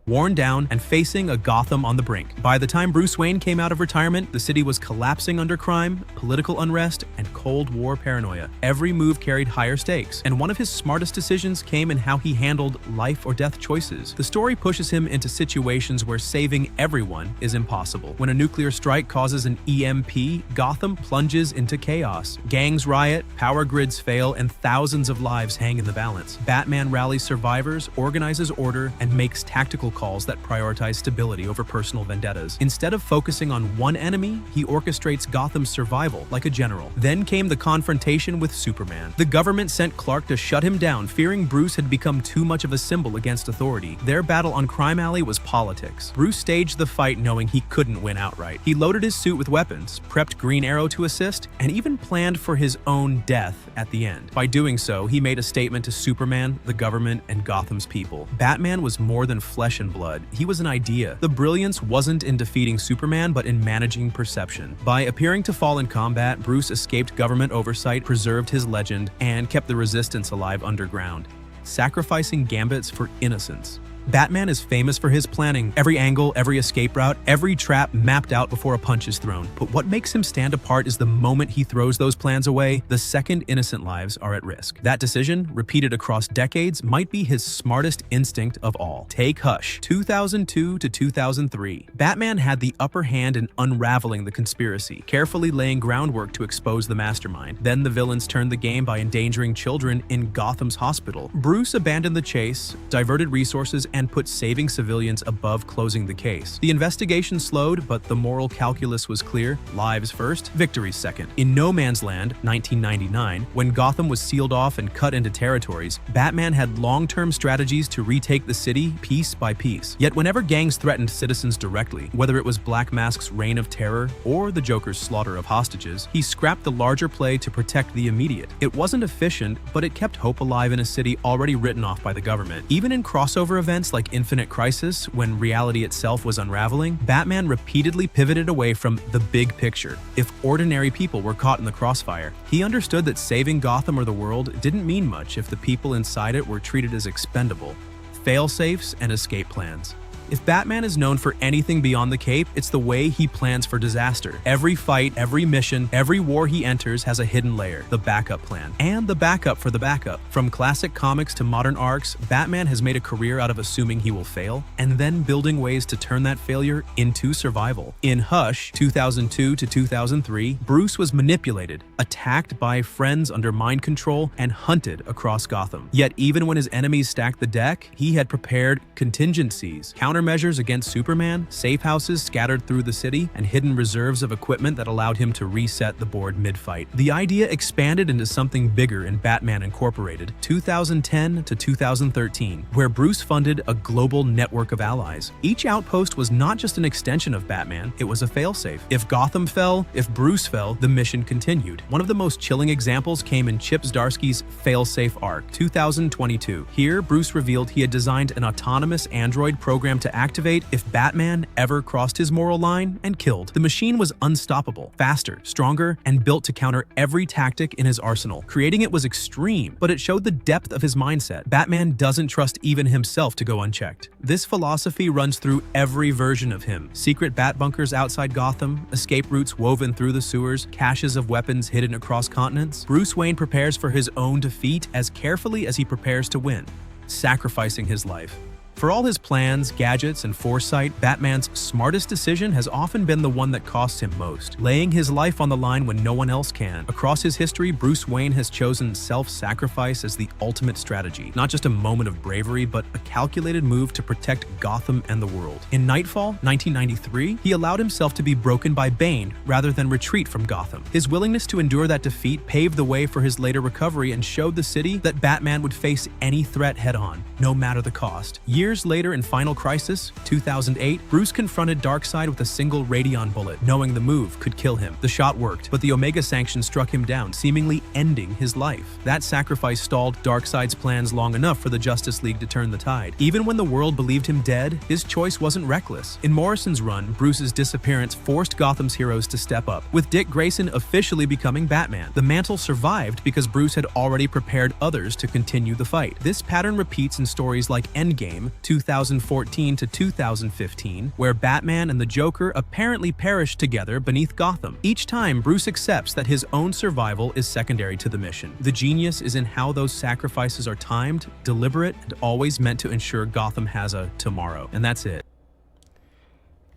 worn down and facing a Gotham on the brink. By the time Bruce Wayne came out of retirement, the city was collapsing under crime, political unrest, and Cold War paranoia. Every move carried higher stakes, and one of his smartest decisions came in how he handled life or death choices. The story pushes him into situations where saving everyone is impossible. When a nuclear strike causes an EMP, Gotham plunges into chaos. Gangs riot, power grids fail, and thousands of lives hang in the balance. Batman rallies survivors, organizes order, and makes tactical calls that prioritize stability over personal vendettas. Instead of focusing on one enemy, he orchestrates Gotham's survival like a general. Then came the confrontation with Superman. The government sent Clark to shut him down, fearing Bruce had become too much of a symbol against authority. Their battle on Crime Alley was politics. Bruce staged the fight knowing he couldn't win outright. He loaded his suit with weapons, prepped Green Arrow to assist, and even planned for his own death at the end. By doing so, he made a statement to Superman, the government, and Gotham's people. Batman was more than flesh and blood. He was an idea. The brilliance wasn't in defeating Superman, but in managing perception. By appearing to fall in combat, Bruce escaped government oversight, preserved his legend, and kept the resistance alive underground, sacrificing Gambits for innocence. Batman is famous for his planning. Every angle, every escape route, every trap mapped out before a punch is thrown. But what makes him stand apart is the moment he throws those plans away, the second innocent lives are at risk. That decision, repeated across decades, might be his smartest instinct of all. Take Hush, 2002 to 2003. Batman had the upper hand in unraveling the conspiracy, carefully laying groundwork to expose the mastermind. Then the villains turned the game by endangering children in Gotham's hospital. Bruce abandoned the chase, diverted resources, and put saving civilians above closing the case. The investigation slowed, but the moral calculus was clear: lives first, victories second. In No Man's Land, 1999, when Gotham was sealed off and cut into territories, Batman had long-term strategies to retake the city piece by piece. Yet whenever gangs threatened citizens directly, whether it was Black Mask's reign of terror or the Joker's slaughter of hostages, he scrapped the larger play to protect the immediate. It wasn't efficient, but it kept hope alive in a city already written off by the government. Even in crossover events like Infinite Crisis, when reality itself was unraveling, Batman repeatedly pivoted away from the big picture. If ordinary people were caught in the crossfire, he understood that saving Gotham or the world didn't mean much if the people inside it were treated as expendable. Fail-safes and escape plans. If Batman is known for anything beyond the cape, it's the way he plans for disaster. Every fight, every mission, every war he enters has a hidden layer, the backup plan. And the backup for the backup. From classic comics to modern arcs, Batman has made a career out of assuming he will fail, and then building ways to turn that failure into survival. In Hush, 2002 to 2003, Bruce was manipulated, attacked by friends under mind control, and hunted across Gotham. Yet even when his enemies stacked the deck, he had prepared contingencies, countermeasures against Superman, safe houses scattered through the city, and hidden reserves of equipment that allowed him to reset the board mid-fight. The idea expanded into something bigger in Batman Incorporated, 2010 to 2013, where Bruce funded a global network of allies. Each outpost was not just an extension of Batman, it was a failsafe. If Gotham fell, if Bruce fell, the mission continued. One of the most chilling examples came in Chip Zdarsky's Failsafe arc, 2022. Here, Bruce revealed he had designed an autonomous android program to activate if Batman ever crossed his moral line and killed. The machine was unstoppable, faster, stronger, and built to counter every tactic in his arsenal. Creating it was extreme, but it showed the depth of his mindset. Batman doesn't trust even himself to go unchecked. This philosophy runs through every version of him. Secret bat bunkers outside Gotham, escape routes woven through the sewers, caches of weapons hidden across continents. Bruce Wayne prepares for his own defeat as carefully as he prepares to win, sacrificing his life. For all his plans, gadgets, and foresight, Batman's smartest decision has often been the one that costs him most, laying his life on the line when no one else can. Across his history, Bruce Wayne has chosen self-sacrifice as the ultimate strategy, not just a moment of bravery, but a calculated move to protect Gotham and the world. In Nightfall, 1993, he allowed himself to be broken by Bane rather than retreat from Gotham. His willingness to endure that defeat paved the way for his later recovery and showed the city that Batman would face any threat head-on, no matter the cost. Years later in Final Crisis, 2008, Bruce confronted Darkseid with a single Radion bullet, knowing the move could kill him. The shot worked, but the Omega Sanction struck him down, seemingly ending his life. That sacrifice stalled Darkseid's plans long enough for the Justice League to turn the tide. Even when the world believed him dead, his choice wasn't reckless. In Morrison's run, Bruce's disappearance forced Gotham's heroes to step up, with Dick Grayson officially becoming Batman. The mantle survived because Bruce had already prepared others to continue the fight. This pattern repeats in stories like Endgame, 2014 to 2015, where Batman and the Joker apparently perished together beneath Gotham. Each time, Bruce accepts that his own survival is secondary to the mission. The genius is in how those sacrifices are timed, deliberate, and always meant to ensure Gotham has a tomorrow. And that's it.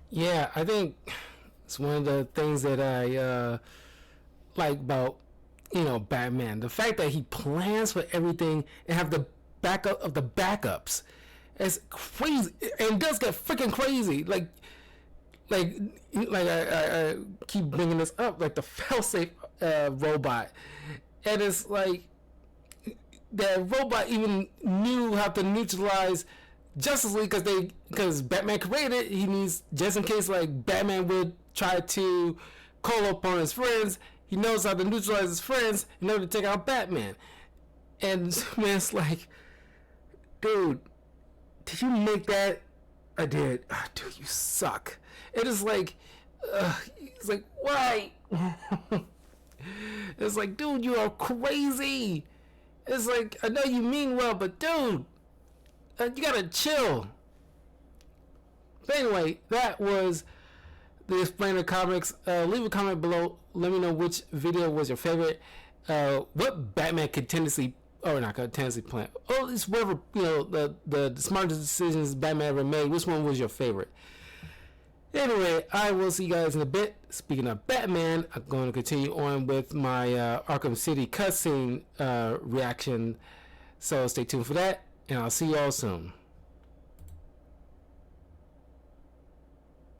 Yeah, I think it's one of the things that I like about, Batman. The fact that he plans for everything and have the backup of the backups. It's crazy, and it does get freaking crazy. Like I keep bringing this up, like the failsafe robot, and it's like that robot even knew how to neutralize Justice League because Batman created it. He needs, just in case like Batman would try to call upon his friends, he knows how to neutralize his friends in order to take out Batman. And Superman's like, dude, did you make that? I did. Oh, dude, you suck. It is like, it's like, why? It's like, dude, you are crazy. It's like, I know you mean well, but dude, you gotta chill. But anyway, that was the Explainer Comics. Leave a comment below. Let me know which video was your favorite. What Batman continuously, or not continuously plan. Oh, it's whatever, the smartest decisions Batman ever made. Which one was your favorite? Anyway, I will see you guys in a bit. Speaking of Batman, I'm going to continue on with my Arkham City cutscene reaction. So stay tuned for that, and I'll see you all soon.